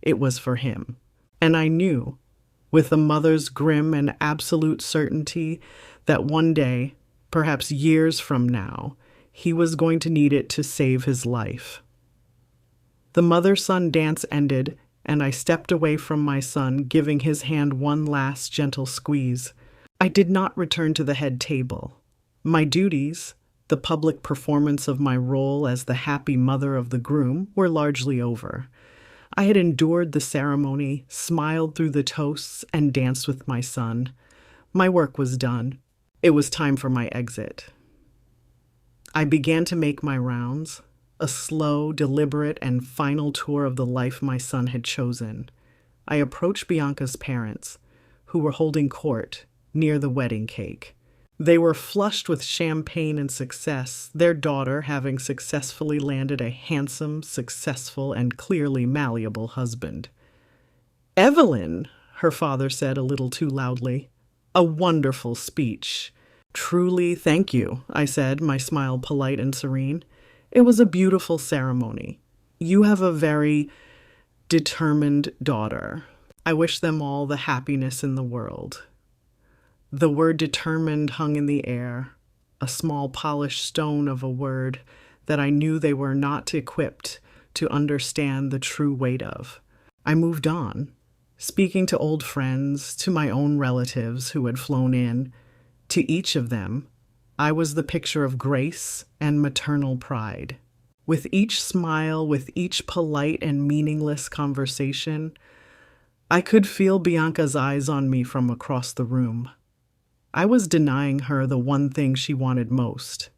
It was for him. And I knew, with a mother's grim and absolute certainty, that one day, perhaps years from now, he was going to need it to save his life. The mother-son dance ended, and I stepped away from my son, giving his hand one last gentle squeeze. I did not return to the head table. My duties, the public performance of my role as the happy mother of the groom, were largely over. I had endured the ceremony, smiled through the toasts, and danced with my son. My work was done. It was time for my exit. I began to make my rounds, a slow, deliberate, and final tour of the life my son had chosen. I approached Bianca's parents, who were holding court near the wedding cake. They were flushed with champagne and success, their daughter having successfully landed a handsome, successful, and clearly malleable husband. "Evelyn," her father said a little too loudly, "a wonderful speech." "Truly, thank you," I said, my smile polite and serene. "It was a beautiful ceremony. You have a very determined daughter. I wish them all the happiness in the world." The word determined hung in the air, a small polished stone of a word that I knew they were not equipped to understand the true weight of. I moved on, speaking to old friends, to my own relatives who had flown in. To each of them, I was the picture of grace and maternal pride. With each smile, with each polite and meaningless conversation, I could feel Bianca's eyes on me from across the room. I was denying her the one thing she wanted most: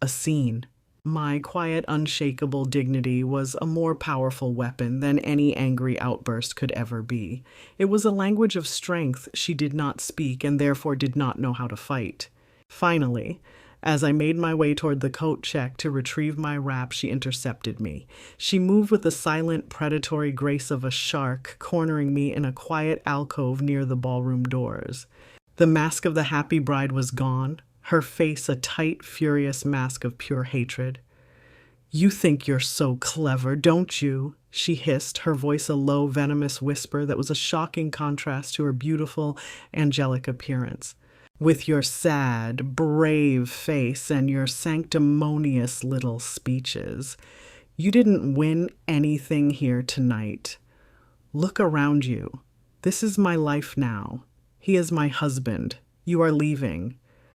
a scene. My quiet, unshakable dignity was a more powerful weapon than any angry outburst could ever be. It was a language of strength she did not speak and therefore did not know how to fight. Finally, as I made my way toward the coat check to retrieve my wrap, she intercepted me. She moved with the silent, predatory grace of a shark, cornering me in a quiet alcove near the ballroom doors. The mask of the happy bride was gone, her face a tight, furious mask of pure hatred. "You think you're so clever, don't you?" she hissed, her voice a low, venomous whisper that was a shocking contrast to her beautiful, angelic appearance. "With your sad, brave face and your sanctimonious little speeches, you didn't win anything here tonight. Look around you. This is my life now. He is my husband. You are leaving."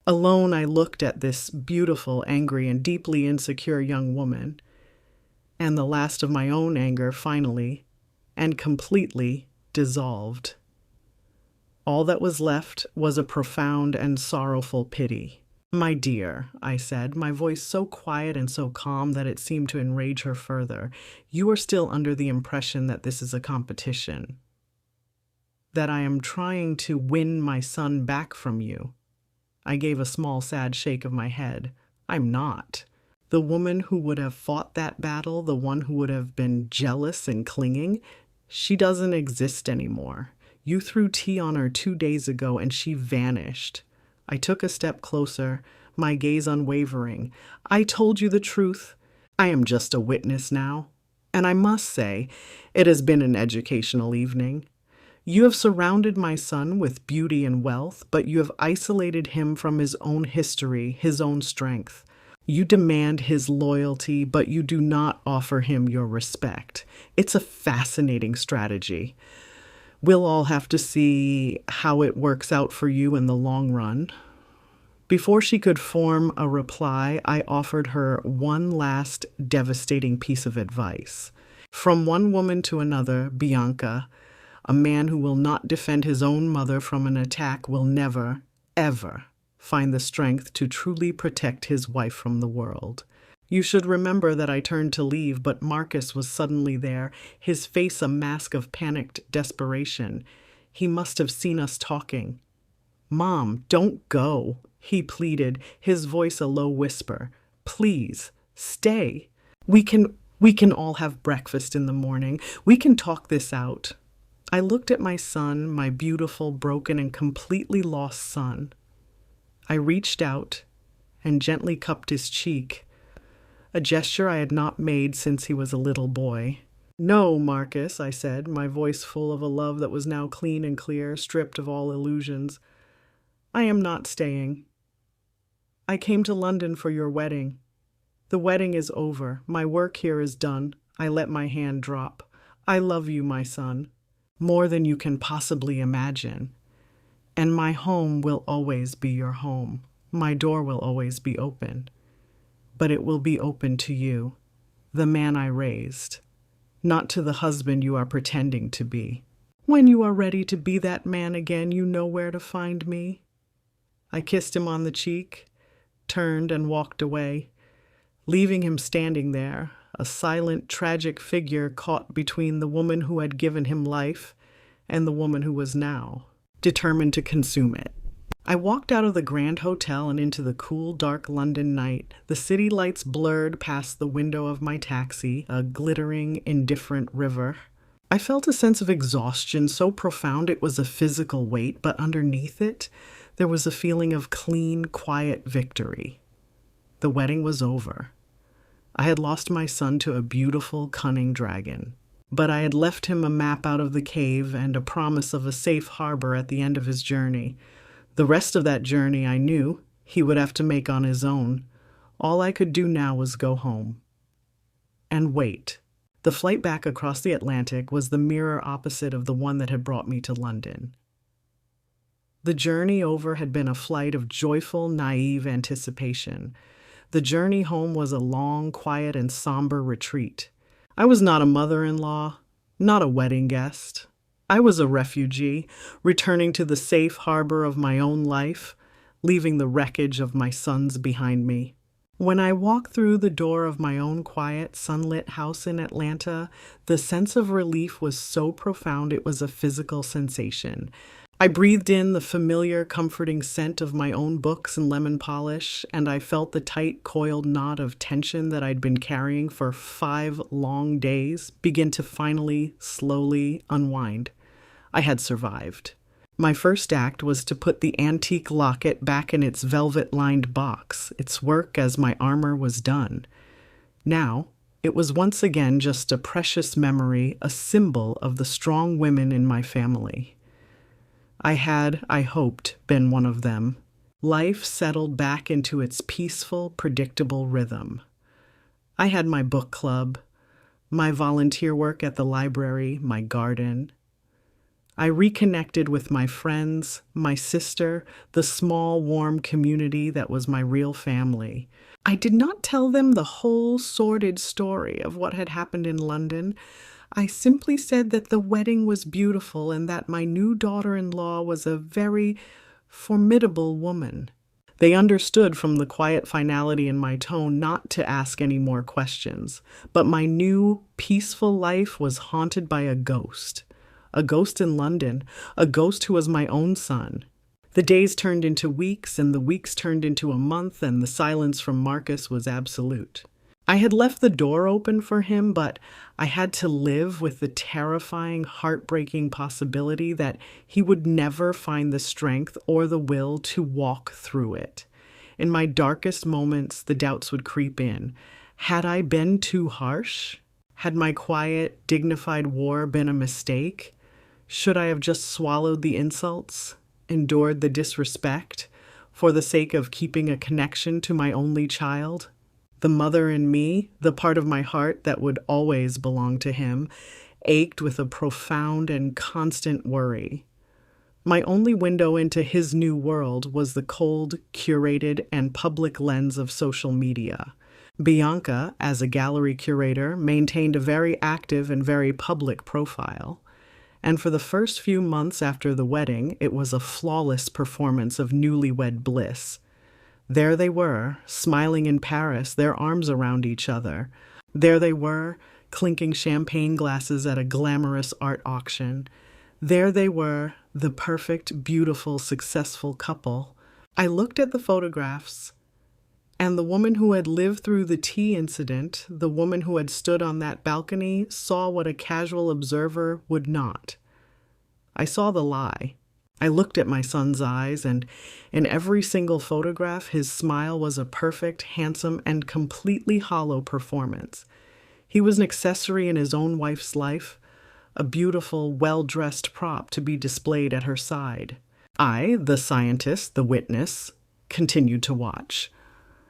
Alone, I looked at this beautiful, angry, and deeply insecure young woman, and the last of my own anger finally and completely dissolved. All that was left was a profound and sorrowful pity. "My dear," I said, my voice so quiet and so calm that it seemed to enrage her further, "you are still under the impression that this is a competition, that I am trying to win my son back from you." I gave a small, sad shake of my head. "I'm not. The woman who would have fought that battle, the one who would have been jealous and clinging, she doesn't exist anymore. You threw tea on her 2 days ago and she vanished." I took a step closer, my gaze unwavering. "I told you the truth. I am just a witness now. And I must say, it has been an educational evening. You have surrounded my son with beauty and wealth, but you have isolated him from his own history, his own strength. You demand his loyalty, but you do not offer him your respect. It's a fascinating strategy. We'll all have to see how it works out for you in the long run." Before she could form a reply, I offered her one last devastating piece of advice. From one woman to another, Bianca, a man who will not defend his own mother from an attack will never, ever find the strength to truly protect his wife from the world. You should remember that I turned to leave, but Marcus was suddenly there, his face a mask of panicked desperation. He must have seen us talking. "Mom, don't go," he pleaded, his voice a low whisper. "Please, stay. We can all have breakfast in the morning. We can talk this out." I looked at my son, my beautiful, broken, and completely lost son. I reached out and gently cupped his cheek, a gesture I had not made since he was a little boy. "No, Marcus," I said, my voice full of a love that was now clean and clear, stripped of all illusions. "I am not staying. I came to London for your wedding. The wedding is over. My work here is done." I let my hand drop. "I love you, my son, more than you can possibly imagine. And my home will always be your home. My door will always be open. But it will be open to you, the man I raised, not to the husband you are pretending to be. When you are ready to be that man again, you know where to find me." I kissed him on the cheek, turned and walked away, leaving him standing there, a silent, tragic figure caught between the woman who had given him life and the woman who was now determined to consume it. I walked out of the Grand Hotel and into the cool, dark London night. The city lights blurred past the window of my taxi, a glittering, indifferent river. I felt a sense of exhaustion so profound it was a physical weight, but underneath it, there was a feeling of clean, quiet victory. The wedding was over. I had lost my son to a beautiful, cunning dragon, but I had left him a map out of the cave and a promise of a safe harbor at the end of his journey. The rest of that journey, I knew, he would have to make on his own. All I could do now was go home. And wait. The flight back across the Atlantic was the mirror opposite of the one that had brought me to London. The journey over had been a flight of joyful, naive anticipation. The journey home was a long, quiet, and somber retreat. I was not a mother-in-law, not a wedding guest. I was a refugee, returning to the safe harbor of my own life, leaving the wreckage of my sons behind me. When I walked through the door of my own quiet, sunlit house in Atlanta, the sense of relief was so profound it was a physical sensation. I breathed in the familiar, comforting scent of my own books and lemon polish, and I felt the tight, coiled knot of tension that I'd been carrying for 5 long days begin to finally, slowly unwind. I had survived. My first act was to put the antique locket back in its velvet-lined box, its work as my armor was done. Now, it was once again just a precious memory, a symbol of the strong women in my family. I had, I hoped, been one of them. Life settled back into its peaceful, predictable rhythm. I had my book club, my volunteer work at the library, my garden. I reconnected with my friends, my sister, the small, warm community that was my real family. I did not tell them the whole sordid story of what had happened in London. I simply said that the wedding was beautiful and that my new daughter-in-law was a very formidable woman. They understood from the quiet finality in my tone not to ask any more questions, but my new, peaceful life was haunted by a ghost. A ghost in London, a ghost who was my own son. The days turned into weeks, and the weeks turned into a month, and the silence from Marcus was absolute. I had left the door open for him, but I had to live with the terrifying, heartbreaking possibility that he would never find the strength or the will to walk through it. In my darkest moments, the doubts would creep in. Had I been too harsh? Had my quiet, dignified war been a mistake? Should I have just swallowed the insults, endured the disrespect, for the sake of keeping a connection to my only child? The mother in me, the part of my heart that would always belong to him, ached with a profound and constant worry. My only window into his new world was the cold, curated, and public lens of social media. Bianca, as a gallery curator, maintained a very active and very public profile. And for the first few months after the wedding, it was a flawless performance of newlywed bliss. There they were, smiling in Paris, their arms around each other. There they were, clinking champagne glasses at a glamorous art auction. There they were, the perfect, beautiful, successful couple. I looked at the photographs, and the woman who had lived through the tea incident, the woman who had stood on that balcony, saw what a casual observer would not. I saw the lie. I looked at my son's eyes, and in every single photograph, his smile was a perfect, handsome, and completely hollow performance. He was an accessory in his own wife's life, a beautiful, well-dressed prop to be displayed at her side. I, the scientist, the witness, continued to watch.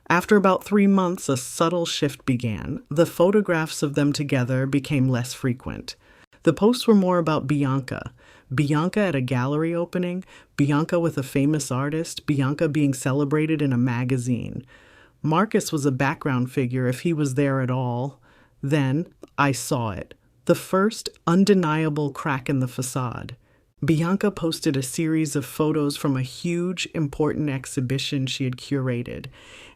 After about 3 months, a subtle shift began. The photographs of them together became less frequent. The posts were more about Bianca. Bianca at a gallery opening, Bianca with a famous artist, Bianca being celebrated in a magazine. Marcus was a background figure if he was there at all. Then I saw it. The first undeniable crack in the facade. Bianca posted a series of photos from a huge, important exhibition she had curated.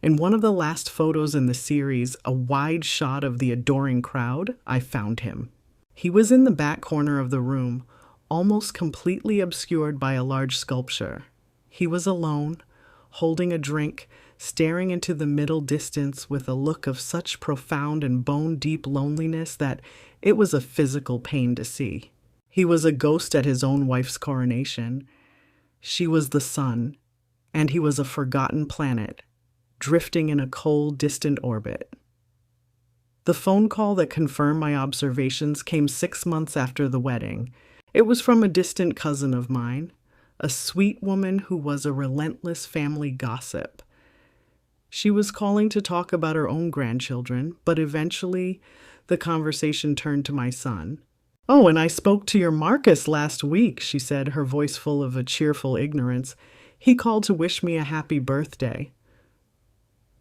In one of the last photos in the series, a wide shot of the adoring crowd, I found him. He was in the back corner of the room, almost completely obscured by a large sculpture. He was alone, holding a drink, staring into the middle distance with a look of such profound and bone-deep loneliness that it was a physical pain to see. He was a ghost at his own wife's coronation. She was the sun, and he was a forgotten planet, drifting in a cold, distant orbit. The phone call that confirmed my observations came 6 months after the wedding. It was from a distant cousin of mine, a sweet woman who was a relentless family gossip. She was calling to talk about her own grandchildren, but eventually the conversation turned to my son. "Oh, and I spoke to your Marcus last week," she said, her voice full of a cheerful ignorance. "He called to wish me a happy birthday."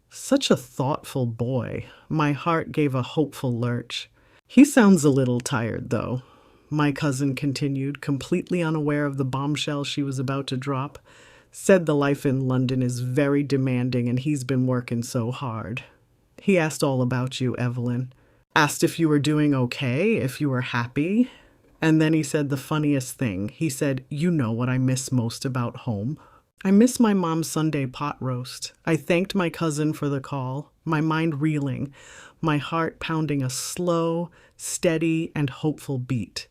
Such a thoughtful boy. My heart gave a hopeful lurch. "He sounds a little tired, though," my cousin continued, completely unaware of the bombshell she was about to drop. Said the life in London is very demanding and he's been working so hard. He asked all about you, Evelyn. Asked if you were doing okay, if you were happy. And then he said the funniest thing. He said, "You know what I miss most about home? I miss my mom's Sunday pot roast." I thanked my cousin for the call, my mind reeling, my heart pounding a slow, steady, and hopeful beat.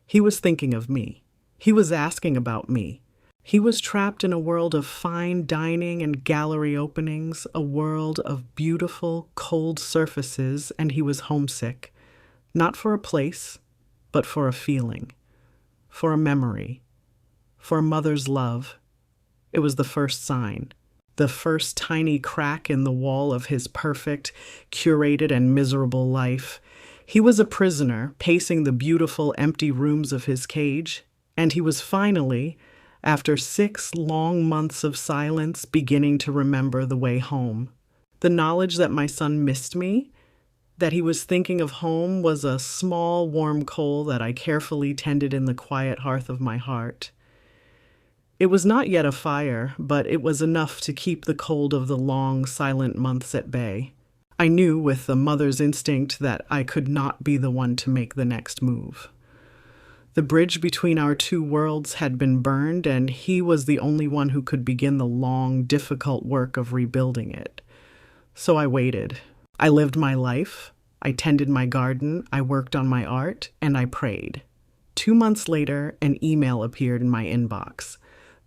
He was thinking of me. He was asking about me. He was trapped in a world of fine dining and gallery openings, a world of beautiful, cold surfaces, and he was homesick. Not for a place, but for a feeling, for a memory, for a mother's love. It was the first sign, the first tiny crack in the wall of his perfect, curated, and miserable life. He was a prisoner, pacing the beautiful, empty rooms of his cage, and he was finally, after 6 long months of silence, beginning to remember the way home. The knowledge that my son missed me, that he was thinking of home, was a small, warm coal that I carefully tended in the quiet hearth of my heart. It was not yet a fire, but it was enough to keep the cold of the long, silent months at bay. I knew with a mother's instinct that I could not be the one to make the next move. The bridge between our two worlds had been burned, and he was the only one who could begin the long, difficult work of rebuilding it. So I waited. I lived my life. I tended my garden. I worked on my art, and I prayed. 2 months later, an email appeared in my inbox.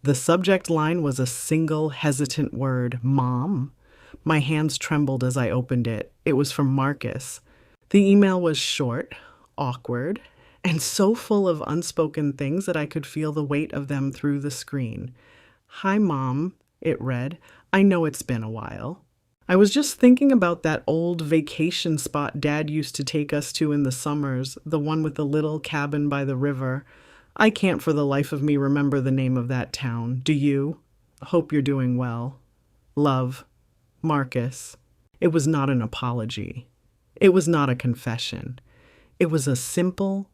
The subject line was a single, hesitant word, "Mom." My hands trembled as I opened it. It was from Marcus. The email was short, awkward, and so full of unspoken things that I could feel the weight of them through the screen. "Hi, Mom," it read. "I know it's been a while. I was just thinking about that old vacation spot Dad used to take us to in the summers, the one with the little cabin by the river. I can't for the life of me remember the name of that town. Do you? Hope you're doing well. Love, Marcus." It was not an apology. It was not a confession. It was a simple,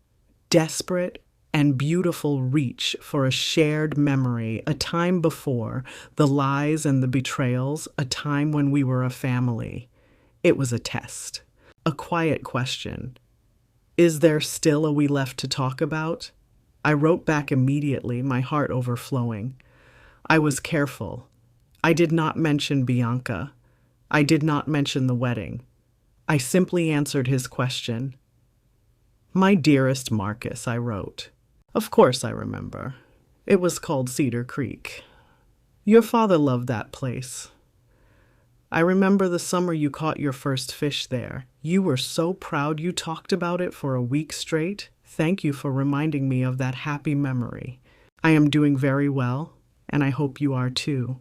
desperate, and beautiful reach for a shared memory, a time before the lies and the betrayals, a time when we were a family. It was a test, a quiet question. Is there still a we left to talk about? I wrote back immediately, my heart overflowing. I was careful. I did not mention Bianca. I did not mention the wedding. I simply answered his question. "My dearest Marcus," I wrote. Of course I remember. It was called Cedar Creek. Your father loved that place. I remember the summer you caught your first fish there. You were so proud you talked about it for a week straight. Thank you for reminding me of that happy memory. I am doing very well, and I hope you are too.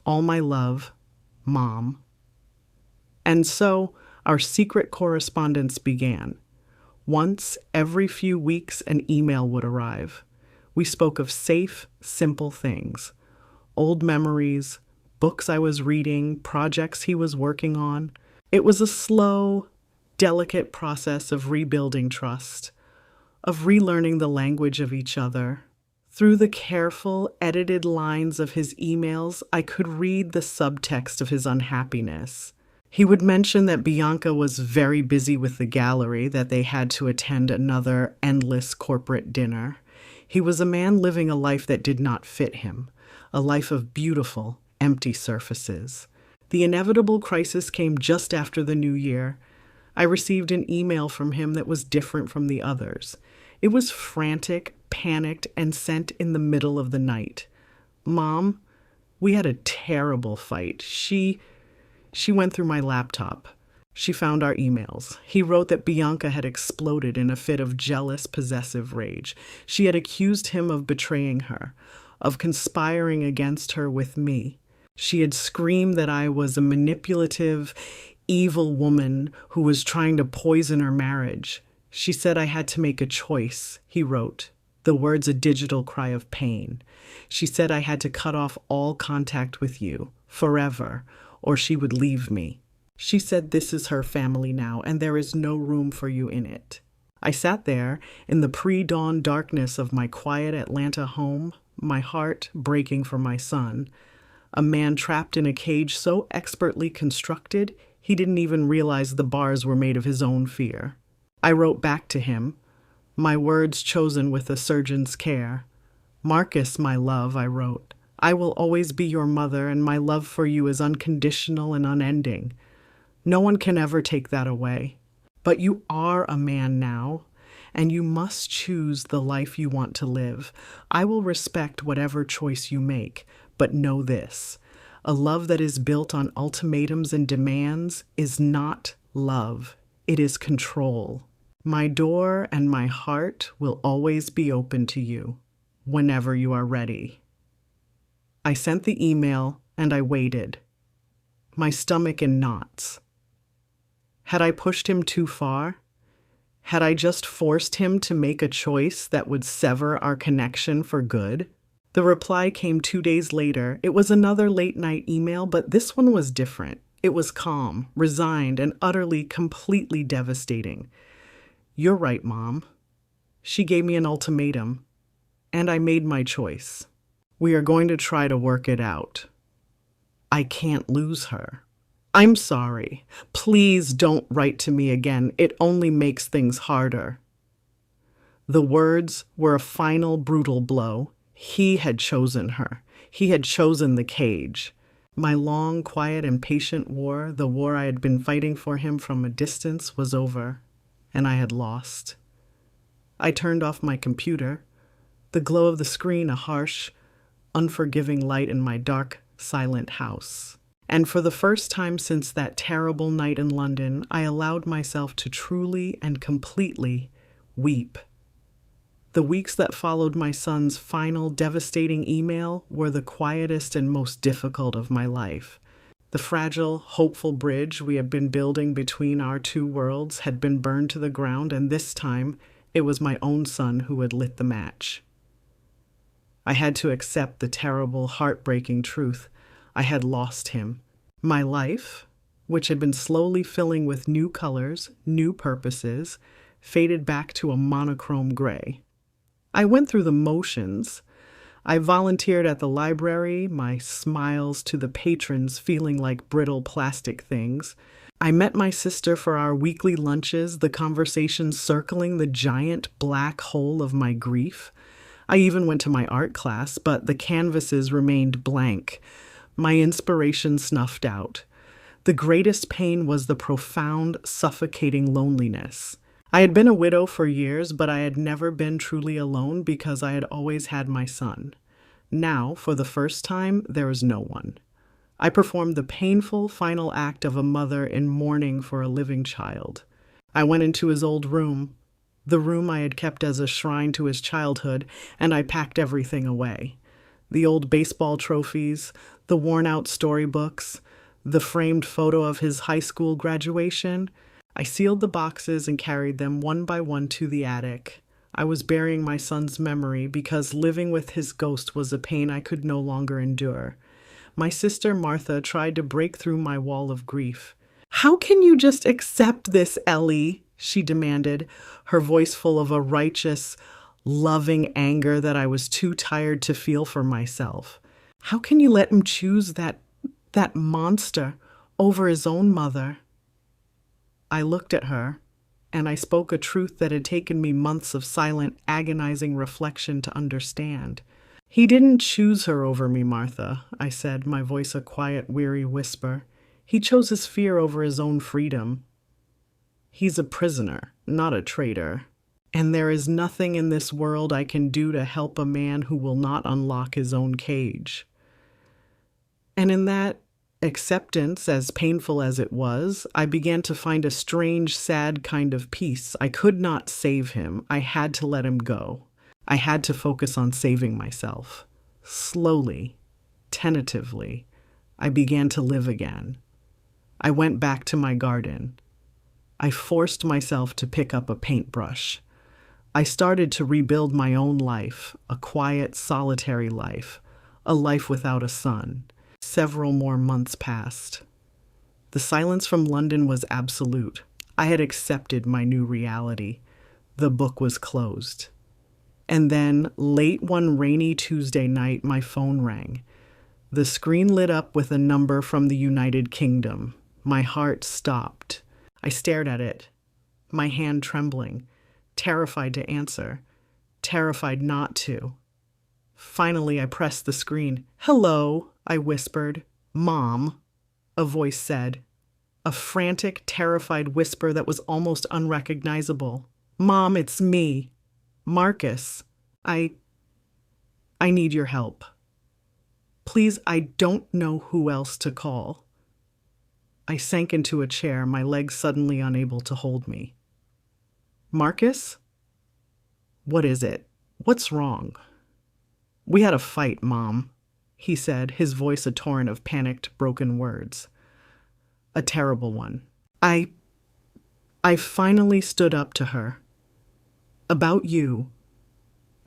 All my love, Mom. And so our secret correspondence began. Once every few weeks, an email would arrive. We spoke of safe, simple things. Old memories, books I was reading, projects he was working on. It was a slow, delicate process of rebuilding trust, of relearning the language of each other. Through the careful, edited lines of his emails, I could read the subtext of his unhappiness. He would mention that Bianca was very busy with the gallery, that they had to attend another endless corporate dinner. He was a man living a life that did not fit him, a life of beautiful, empty surfaces. The inevitable crisis came just after the new year. I received an email from him that was different from the others. It was frantic, panicked, and sent in the middle of the night. "Mom, we had a terrible fight. She went through my laptop. She found our emails. He wrote that Bianca had exploded in a fit of jealous, possessive rage. She had accused him of betraying her, of conspiring against her with me. She had screamed that I was a manipulative, evil woman who was trying to poison her marriage. She said I had to make a choice," he wrote, the words a digital cry of pain. "She said I had to cut off all contact with you, forever, or she would leave me. She said this is her family now, and there is no room for you in it." I sat there in the pre-dawn darkness of my quiet Atlanta home, my heart breaking for my son, a man trapped in a cage so expertly constructed he didn't even realize the bars were made of his own fear. I wrote back to him, my words chosen with a surgeon's care. Marcus, my love, I wrote, I will always be your mother, and my love for you is unconditional and unending. No one can ever take that away. But you are a man now, and you must choose the life you want to live. I will respect whatever choice you make, but know this. A love that is built on ultimatums and demands is not love. It is control. My door and my heart will always be open to you, whenever you are ready. I sent the email and I waited, my stomach in knots. Had I pushed him too far? Had I just forced him to make a choice that would sever our connection for good? The reply came 2 days later. It was another late-night email, but this one was different. It was calm, resigned, and utterly, completely devastating. You're right, Mom. She gave me an ultimatum, and I made my choice. We are going to try to work it out. I can't lose her. I'm sorry. Please don't write to me again. It only makes things harder. The words were a final brutal blow. He had chosen her. He had chosen the cage. My long, quiet, and patient war, the war I had been fighting for him from a distance, was over, and I had lost. I turned off my computer, the glow of the screen a harsh, unforgiving light in my dark, silent house. And for the first time since that terrible night in London, I allowed myself to truly and completely weep. The weeks that followed my son's final devastating email were the quietest and most difficult of my life. The fragile, hopeful bridge we had been building between our two worlds had been burned to the ground, and this time it was my own son who had lit the match. I had to accept the terrible, heartbreaking truth. I had lost him. My life, which had been slowly filling with new colors, new purposes, faded back to a monochrome gray. I went through the motions. I volunteered at the library, my smiles to the patrons feeling like brittle plastic things. I met my sister for our weekly lunches, the conversations circling the giant black hole of my grief. I even went to my art class, but the canvases remained blank. My inspiration snuffed out. The greatest pain was the profound, suffocating loneliness. I had been a widow for years, but I had never been truly alone because I had always had my son. Now, for the first time, there is no one. I performed the painful final act of a mother in mourning for a living child. I went into his old room, the room I had kept as a shrine to his childhood, and I packed everything away. The old baseball trophies, the worn-out storybooks, the framed photo of his high school graduation. I sealed the boxes and carried them one by one to the attic. I was burying my son's memory because living with his ghost was a pain I could no longer endure. My sister Martha tried to break through my wall of grief. "How can you just accept this, Ellie?" she demanded, her voice full of a righteous, loving anger that I was too tired to feel for myself. "How can you let him choose that monster over his own mother?" I looked at her, and I spoke a truth that had taken me months of silent, agonizing reflection to understand. "He didn't choose her over me, Martha," I said, my voice a quiet, weary whisper. "He chose his fear over his own freedom. He's a prisoner, not a traitor. And there is nothing in this world I can do to help a man who will not unlock his own cage." And in that acceptance, as painful as it was, I began to find a strange, sad kind of peace. I could not save him. I had to let him go. I had to focus on saving myself. Slowly, tentatively, I began to live again. I went back to my garden. I forced myself to pick up a paintbrush. I started to rebuild my own life, a quiet, solitary life, a life without a son. Several more months passed. The silence from London was absolute. I had accepted my new reality. The book was closed. And then, late one rainy Tuesday night, my phone rang. The screen lit up with a number from the United Kingdom. My heart stopped. I stared at it, my hand trembling, terrified to answer, terrified not to. Finally, I pressed the screen. "Hello," I whispered. "Mom," a voice said. A frantic, terrified whisper that was almost unrecognizable. "Mom, it's me. Marcus. I need your help. Please, I don't know who else to call." I sank into a chair, my legs suddenly unable to hold me. "Marcus? What is it? What's wrong?" "We had a fight, Mom," he said, his voice a torrent of panicked, broken words. "A terrible one. I finally stood up to her. About you.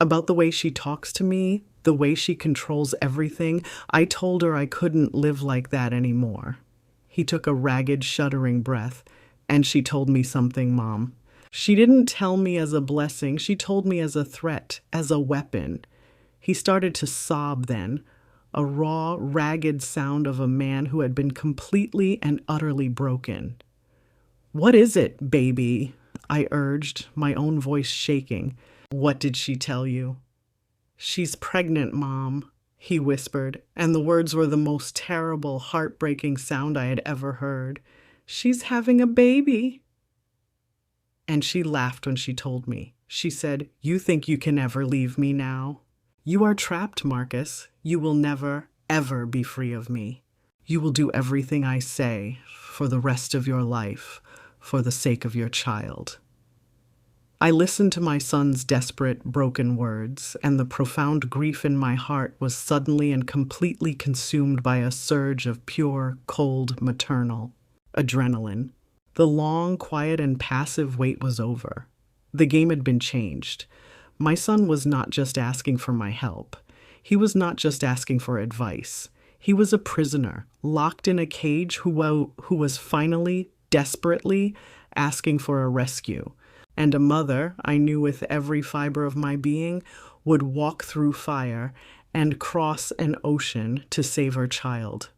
About the way she talks to me, the way she controls everything. I told her I couldn't live like that anymore." He took a ragged, shuddering breath. "And she told me something, Mom. She didn't tell me as a blessing. She told me as a threat, as a weapon." He started to sob then, a raw, ragged sound of a man who had been completely and utterly broken. "What is it, baby?" I urged, my own voice shaking. "What did she tell you?" "She's pregnant, Mom," he whispered, and the words were the most terrible, heartbreaking sound I had ever heard. "She's having a baby." And she laughed when she told me. She said, "You think you can ever leave me now? You are trapped, Marcus. You will never, ever be free of me. You will do everything I say for the rest of your life, for the sake of your child." I listened to my son's desperate, broken words, and the profound grief in my heart was suddenly and completely consumed by a surge of pure, cold, maternal adrenaline. The long, quiet, and passive wait was over. The game had been changed. My son was not just asking for my help. He was not just asking for advice. He was a prisoner, locked in a cage who was finally, desperately, asking for a rescue. And a mother, I knew with every fiber of my being, would walk through fire and cross an ocean to save her child.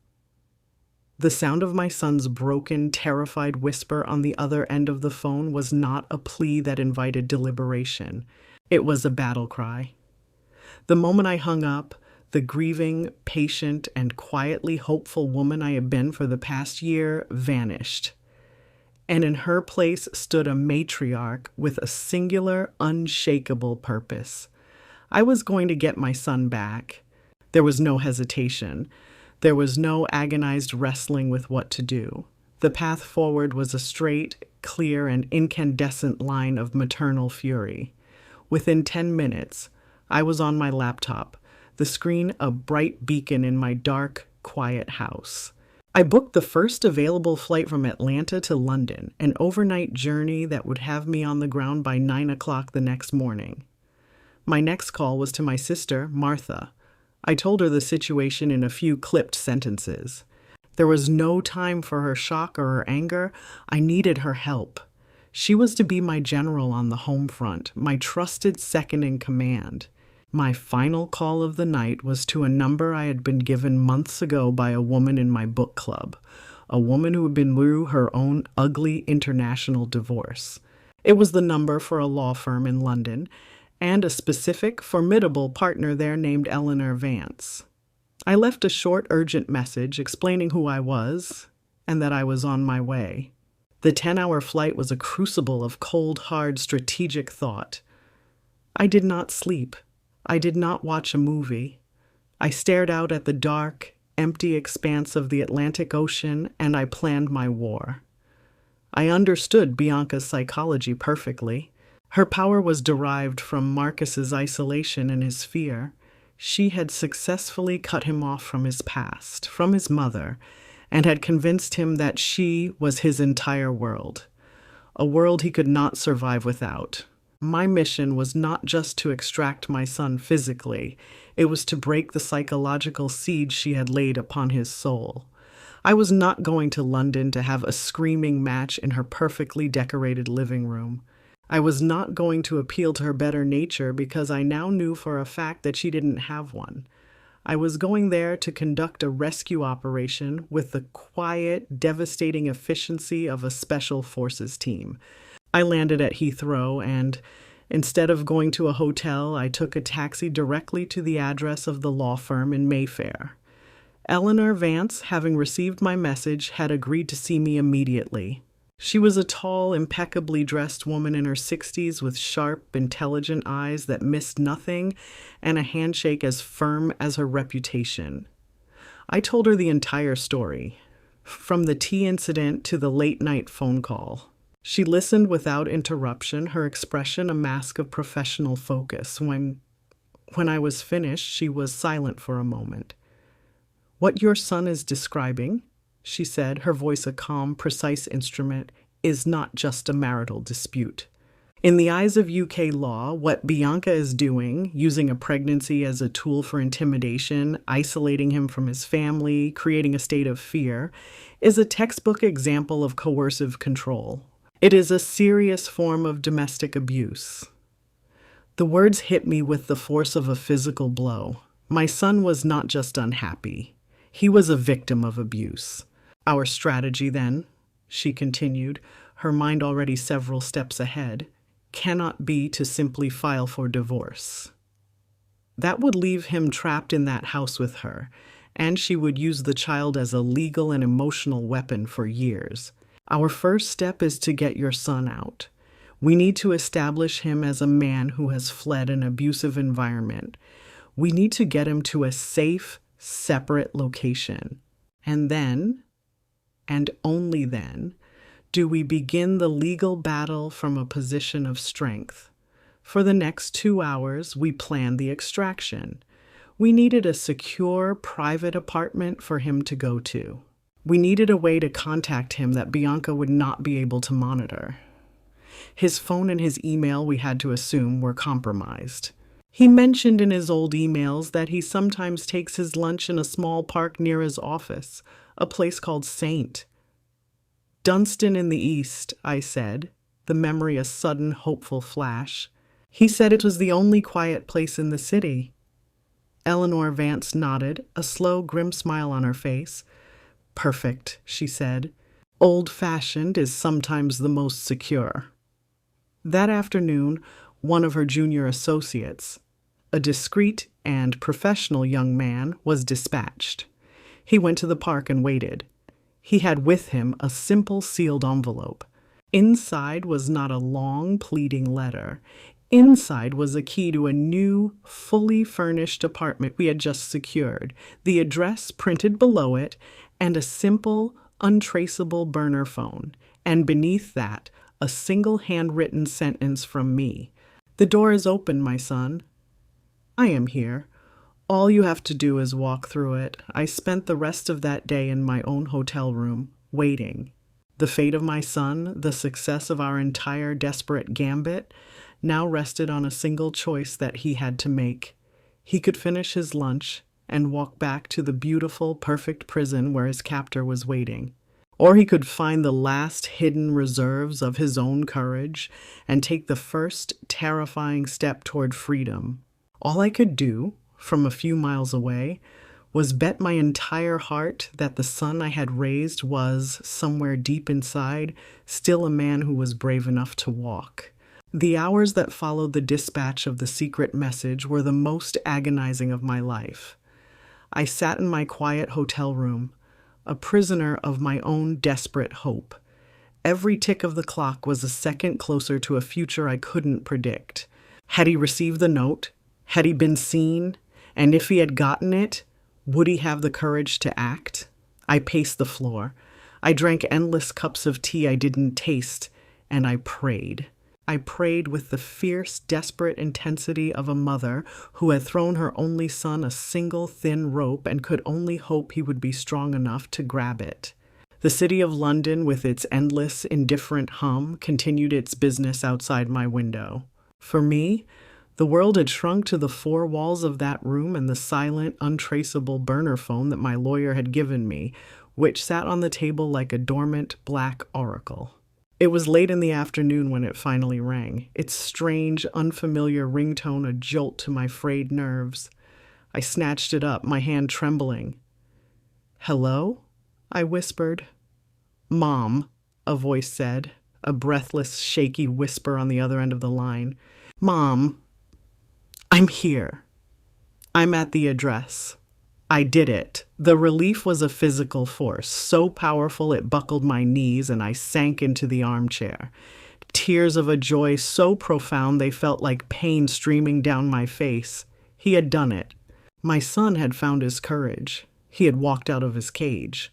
The sound of my son's broken, terrified whisper on the other end of the phone was not a plea that invited deliberation. It was a battle cry. The moment I hung up, the grieving, patient, and quietly hopeful woman I had been for the past year vanished. And in her place stood a matriarch with a singular, unshakable purpose. I was going to get my son back. There was no hesitation. There was no agonized wrestling with what to do. The path forward was a straight, clear, and incandescent line of maternal fury. Within 10 minutes, I was on my laptop, the screen a bright beacon in my dark, quiet house. I booked the first available flight from Atlanta to London, an overnight journey that would have me on the ground by 9 o'clock the next morning. My next call was to my sister, Martha. I told her the situation in a few clipped sentences. There was no time for her shock or her anger. I needed her help. She was to be my general on the home front, my trusted second in command. My final call of the night was to a number I had been given months ago by a woman in my book club, a woman who had been through her own ugly international divorce. It was the number for a law firm in London, and a specific, formidable partner there named Eleanor Vance. I left a short, urgent message explaining who I was and that I was on my way. The 10-hour flight was a crucible of cold, hard, strategic thought. I did not sleep. I did not watch a movie. I stared out at the dark, empty expanse of the Atlantic Ocean, and I planned my war. I understood Bianca's psychology perfectly. Her power was derived from Marcus's isolation and his fear. She had successfully cut him off from his past, from his mother, and had convinced him that she was his entire world, a world he could not survive without. My mission was not just to extract my son physically, it was to break the psychological siege she had laid upon his soul. I was not going to London to have a screaming match in her perfectly decorated living room. I was not going to appeal to her better nature because I now knew for a fact that she didn't have one. I was going there to conduct a rescue operation with the quiet, devastating efficiency of a special forces team. I landed at Heathrow and, instead of going to a hotel, I took a taxi directly to the address of the law firm in Mayfair. Eleanor Vance, having received my message, had agreed to see me immediately. She was a tall, impeccably dressed woman in her 60s with sharp, intelligent eyes that missed nothing and a handshake as firm as her reputation. I told her the entire story, from the tea incident to the late-night phone call. She listened without interruption, her expression a mask of professional focus. When I was finished, she was silent for a moment. "What your son is describing," she said, her voice a calm, precise instrument, "is not just a marital dispute. In the eyes of UK law, what Bianca is doing, using a pregnancy as a tool for intimidation, isolating him from his family, creating a state of fear, is a textbook example of coercive control. It is a serious form of domestic abuse." The words hit me with the force of a physical blow. My son was not just unhappy. He was a victim of abuse. "Our strategy, then," she continued, her mind already several steps ahead, "cannot be to simply file for divorce. That would leave him trapped in that house with her, and she would use the child as a legal and emotional weapon for years. Our first step is to get your son out. We need to establish him as a man who has fled an abusive environment. We need to get him to a safe, separate location. And then, and only then, do we begin the legal battle from a position of strength. For the next 2 hours, we planned the extraction. We needed a secure, private apartment for him to go to. We needed a way to contact him that Bianca would not be able to monitor. His phone and his email, we had to assume, were compromised. He mentioned in his old emails that he sometimes takes his lunch in a small park near his office, a place called St. Dunstan in the East, I said, the memory a sudden, hopeful flash. He said it was the only quiet place in the city. Eleanor Vance nodded, a slow, grim smile on her face. "Perfect," she said. "Old-fashioned is sometimes the most secure." That afternoon, one of her junior associates, a discreet and professional young man, was dispatched. He went to the park and waited. He had with him a simple sealed envelope. Inside was not a long, pleading letter. Inside was a key to a new, fully furnished apartment we had just secured, the address printed below it, and a simple, untraceable burner phone, and beneath that, a single handwritten sentence from me. "The door is open, my son. I am here. All you have to do is walk through it." I spent the rest of that day in my own hotel room, waiting. The fate of my son, the success of our entire desperate gambit, now rested on a single choice that he had to make. He could finish his lunch and walk back to the beautiful, perfect prison where his captor was waiting. Or he could find the last hidden reserves of his own courage and take the first terrifying step toward freedom. All I could do, from a few miles away, was bet my entire heart that the son I had raised was, somewhere deep inside, still a man who was brave enough to walk. The hours that followed the dispatch of the secret message were the most agonizing of my life. I sat in my quiet hotel room, a prisoner of my own desperate hope. Every tick of the clock was a second closer to a future I couldn't predict. Had he received the note? Had he been seen? And if he had gotten it, would he have the courage to act? I paced the floor. I drank endless cups of tea I didn't taste, and I prayed. I prayed with the fierce, desperate intensity of a mother who had thrown her only son a single thin rope and could only hope he would be strong enough to grab it. The city of London, with its endless, indifferent hum, continued its business outside my window. For me, the world had shrunk to the 4 walls of that room and the silent, untraceable burner phone that my lawyer had given me, which sat on the table like a dormant black oracle. It was late in the afternoon when it finally rang, its strange, unfamiliar ringtone a jolt to my frayed nerves. I snatched it up, my hand trembling. "Hello?" I whispered. "Mom," a voice said, a breathless, shaky whisper on the other end of the line. "Mom, I'm here. I'm at the address. I did it." The relief was a physical force, so powerful it buckled my knees and I sank into the armchair. Tears of a joy so profound they felt like pain streaming down my face. He had done it. My son had found his courage. He had walked out of his cage.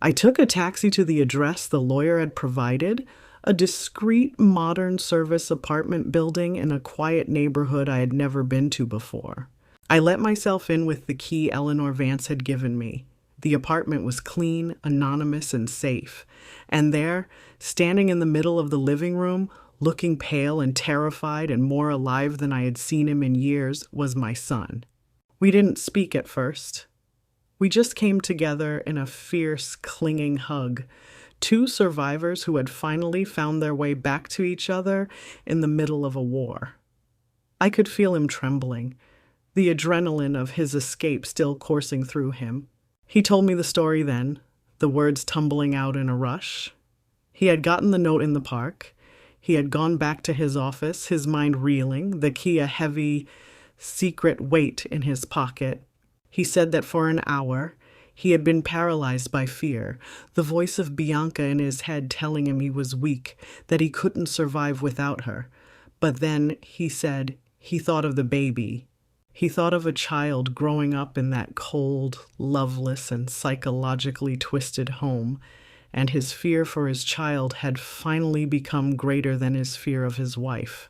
I took a taxi to the address the lawyer had provided, a discreet, modern service apartment building in a quiet neighborhood I had never been to before. I let myself in with the key Eleanor Vance had given me. The apartment was clean, anonymous, and safe. And there, standing in the middle of the living room, looking pale and terrified and more alive than I had seen him in years, was my son. We didn't speak at first. We just came together in a fierce, clinging hug. Two survivors who had finally found their way back to each other in the middle of a war. I could feel him trembling, the adrenaline of his escape still coursing through him. He told me the story then, the words tumbling out in a rush. He had gotten the note in the park. He had gone back to his office, his mind reeling, the key a heavy, secret weight in his pocket. He said that for an hour, he had been paralyzed by fear, the voice of Bianca in his head telling him he was weak, that he couldn't survive without her. But then, he said, he thought of the baby. He thought of a child growing up in that cold, loveless, and psychologically twisted home, and his fear for his child had finally become greater than his fear of his wife.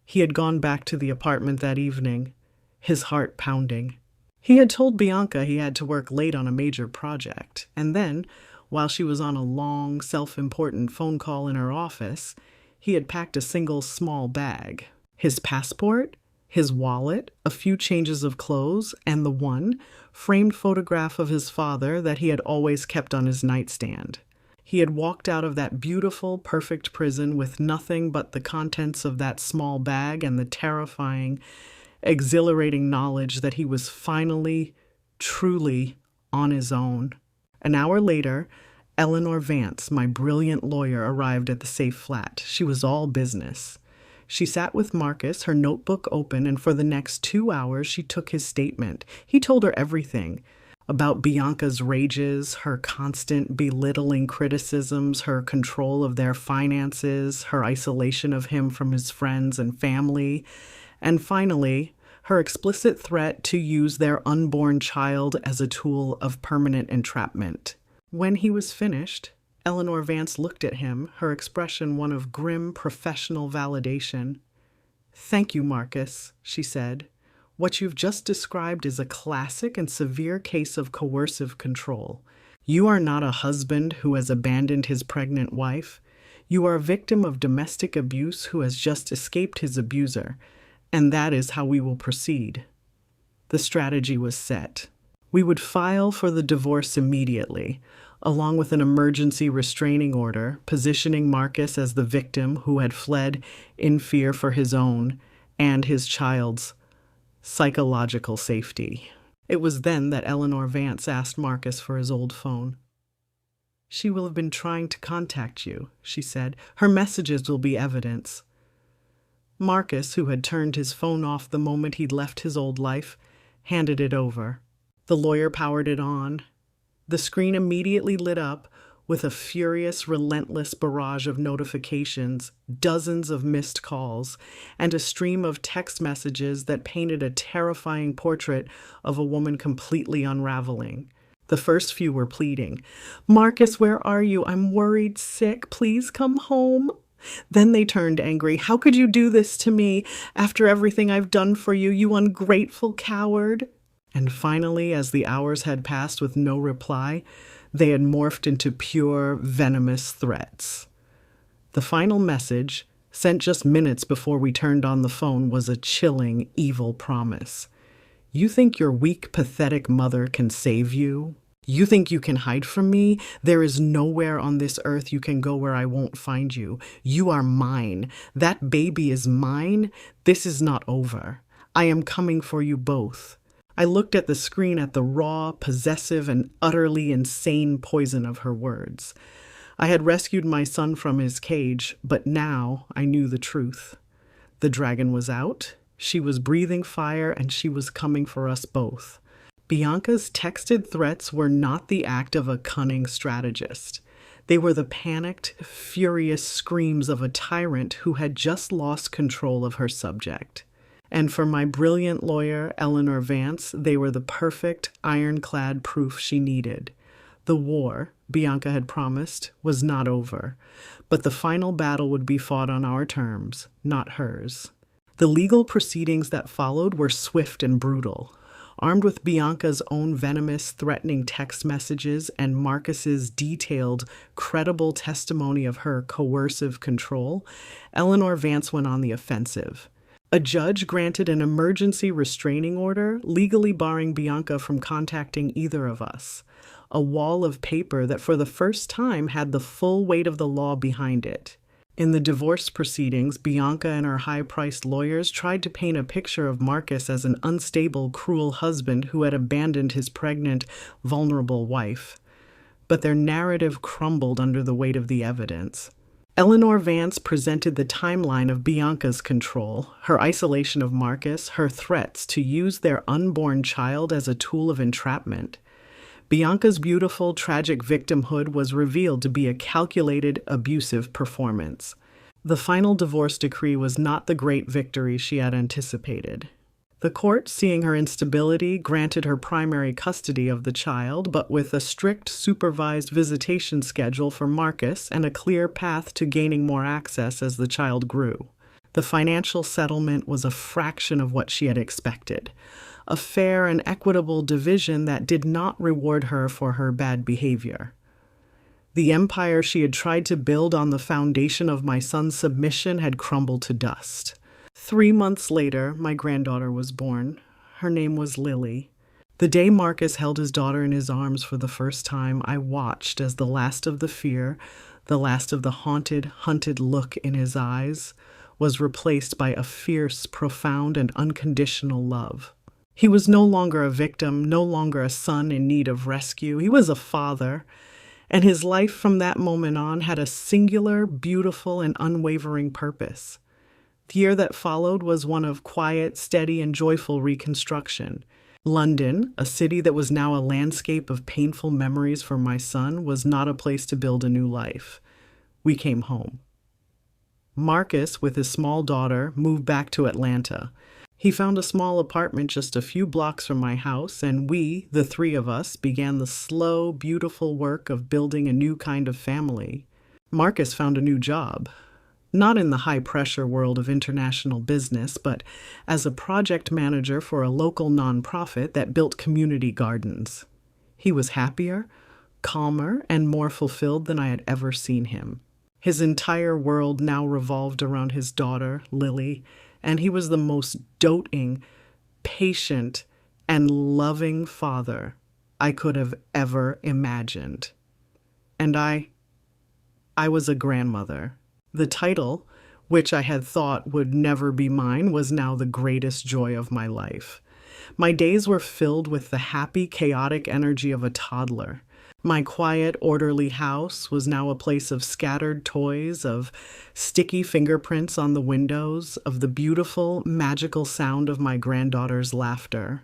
He had gone back to the apartment that evening, his heart pounding. He had told Bianca he had to work late on a major project, and then, while she was on a long, self-important phone call in her office, he had packed a single small bag. His passport, his wallet, a few changes of clothes, and the one framed photograph of his father that he had always kept on his nightstand. He had walked out of that beautiful, perfect prison with nothing but the contents of that small bag and the terrifying, exhilarating knowledge that he was finally, truly on his own. An hour later, Eleanor Vance, my brilliant lawyer, arrived at the safe flat. She was all business. She sat with Marcus, her notebook open, and for the next 2 hours she took his statement. He told her everything about Bianca's rages, her constant belittling criticisms, her control of their finances, her isolation of him from his friends and family, and finally, her explicit threat to use their unborn child as a tool of permanent entrapment. When he was finished, Eleanor Vance looked at him, her expression one of grim professional validation. "Thank you, Marcus," she said. "What you've just described is a classic and severe case of coercive control. You are not a husband who has abandoned his pregnant wife. You are a victim of domestic abuse who has just escaped his abuser, and that is how we will proceed." The strategy was set. We would file for the divorce immediately, along with an emergency restraining order, positioning Marcus as the victim who had fled in fear for his own and his child's psychological safety. It was then that Eleanor Vance asked Marcus for his old phone. "She will have been trying to contact you," she said. "Her messages will be evidence." Marcus, who had turned his phone off the moment he'd left his old life, handed it over. The lawyer powered it on. The screen immediately lit up with a furious, relentless barrage of notifications, dozens of missed calls, and a stream of text messages that painted a terrifying portrait of a woman completely unraveling. The first few were pleading. "Marcus, where are you? I'm worried, sick. Please come home." Then they turned angry. "How could you do this to me after everything I've done for you, you ungrateful coward?" And finally, as the hours had passed with no reply, they had morphed into pure, venomous threats. The final message, sent just minutes before we turned on the phone, was a chilling, evil promise. "You think your weak, pathetic mother can save you? You think you can hide from me? There is nowhere on this earth you can go where I won't find you. You are mine. That baby is mine. This is not over. I am coming for you both. I looked at the screen at the raw, possessive, and utterly insane poison of her words. I had rescued my son from his cage, but now I knew the truth. The dragon was out, she was breathing fire, and she was coming for us both. Bianca's texted threats were not the act of a cunning strategist. They were the panicked, furious screams of a tyrant who had just lost control of her subject. And for my brilliant lawyer, Eleanor Vance, they were the perfect, ironclad proof she needed. The war, Bianca had promised, was not over, but the final battle would be fought on our terms, not hers. The legal proceedings that followed were swift and brutal. Armed with Bianca's own venomous, threatening text messages and Marcus's detailed, credible testimony of her coercive control, Eleanor Vance went on the offensive. A judge granted an emergency restraining order, legally barring Bianca from contacting either of us. A wall of paper that for the first time had the full weight of the law behind it. In the divorce proceedings, Bianca and her high-priced lawyers tried to paint a picture of Marcus as an unstable, cruel husband who had abandoned his pregnant, vulnerable wife. But their narrative crumbled under the weight of the evidence. Eleanor Vance presented the timeline of Bianca's control, her isolation of Marcus, her threats to use their unborn child as a tool of entrapment. Bianca's beautiful, tragic victimhood was revealed to be a calculated, abusive performance. The final divorce decree was not the great victory she had anticipated. The court, seeing her instability, granted her primary custody of the child, but with a strict supervised visitation schedule for Marcus and a clear path to gaining more access as the child grew. The financial settlement was a fraction of what she had expected. A fair and equitable division that did not reward her for her bad behavior. The empire she had tried to build on the foundation of my son's submission had crumbled to dust. 3 months later, my granddaughter was born. Her name was Lily. The day Marcus held his daughter in his arms for the first time, I watched as the last of the fear, the last of the haunted, hunted look in his eyes, was replaced by a fierce, profound, and unconditional love. He was no longer a victim, no longer a son in need of rescue. He was a father, and his life from that moment on had a singular, beautiful, and unwavering purpose. The year that followed was one of quiet, steady, and joyful reconstruction. London, a city that was now a landscape of painful memories for my son, was not a place to build a new life. We came home. Marcus, with his small daughter, moved back to Atlanta. He found a small apartment just a few blocks from my house, and we, the 3 of us, began the slow, beautiful work of building a new kind of family. Marcus found a new job. Not in the high-pressure world of international business, but as a project manager for a local nonprofit that built community gardens. He was happier, calmer, and more fulfilled than I had ever seen him. His entire world now revolved around his daughter, Lily, and he was the most doting, patient, and loving father I could have ever imagined. And I was a grandmother. The title, which I had thought would never be mine, was now the greatest joy of my life. My days were filled with the happy, chaotic energy of a toddler. My quiet, orderly house was now a place of scattered toys, of sticky fingerprints on the windows, of the beautiful, magical sound of my granddaughter's laughter.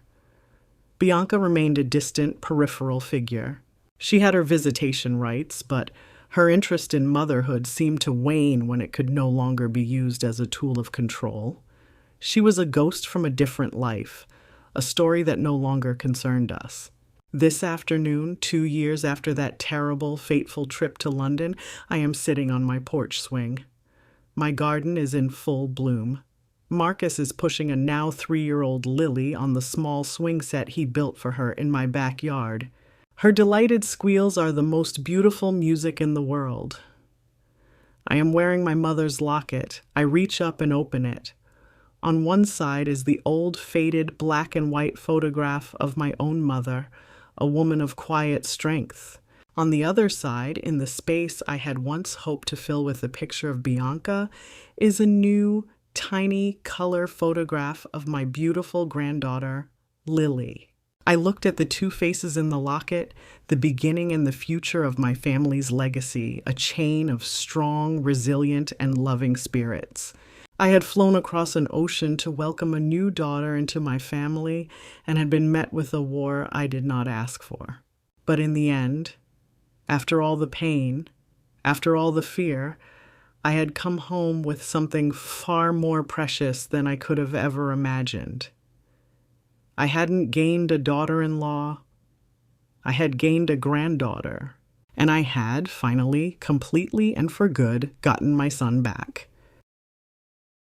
Bianca remained a distant, peripheral figure. She had her visitation rights, but her interest in motherhood seemed to wane when it could no longer be used as a tool of control. She was a ghost from a different life, a story that no longer concerned us. This afternoon, 2 years after that terrible, fateful trip to London, I am sitting on my porch swing. My garden is in full bloom. Marcus is pushing a now 3-year-old Lily on the small swing set he built for her in my backyard. Her delighted squeals are the most beautiful music in the world. I am wearing my mother's locket. I reach up and open it. On one side is the old, faded black and white photograph of my own mother, a woman of quiet strength. On the other side, in the space I had once hoped to fill with a picture of Bianca, is a new, tiny color photograph of my beautiful granddaughter, Lily. I looked at the two faces in the locket, the beginning and the future of my family's legacy, a chain of strong, resilient, and loving spirits. I had flown across an ocean to welcome a new daughter into my family and had been met with a war I did not ask for. But in the end, after all the pain, after all the fear, I had come home with something far more precious than I could have ever imagined. I hadn't gained a daughter-in-law. I had gained a granddaughter. And I had, finally, completely and for good, gotten my son back.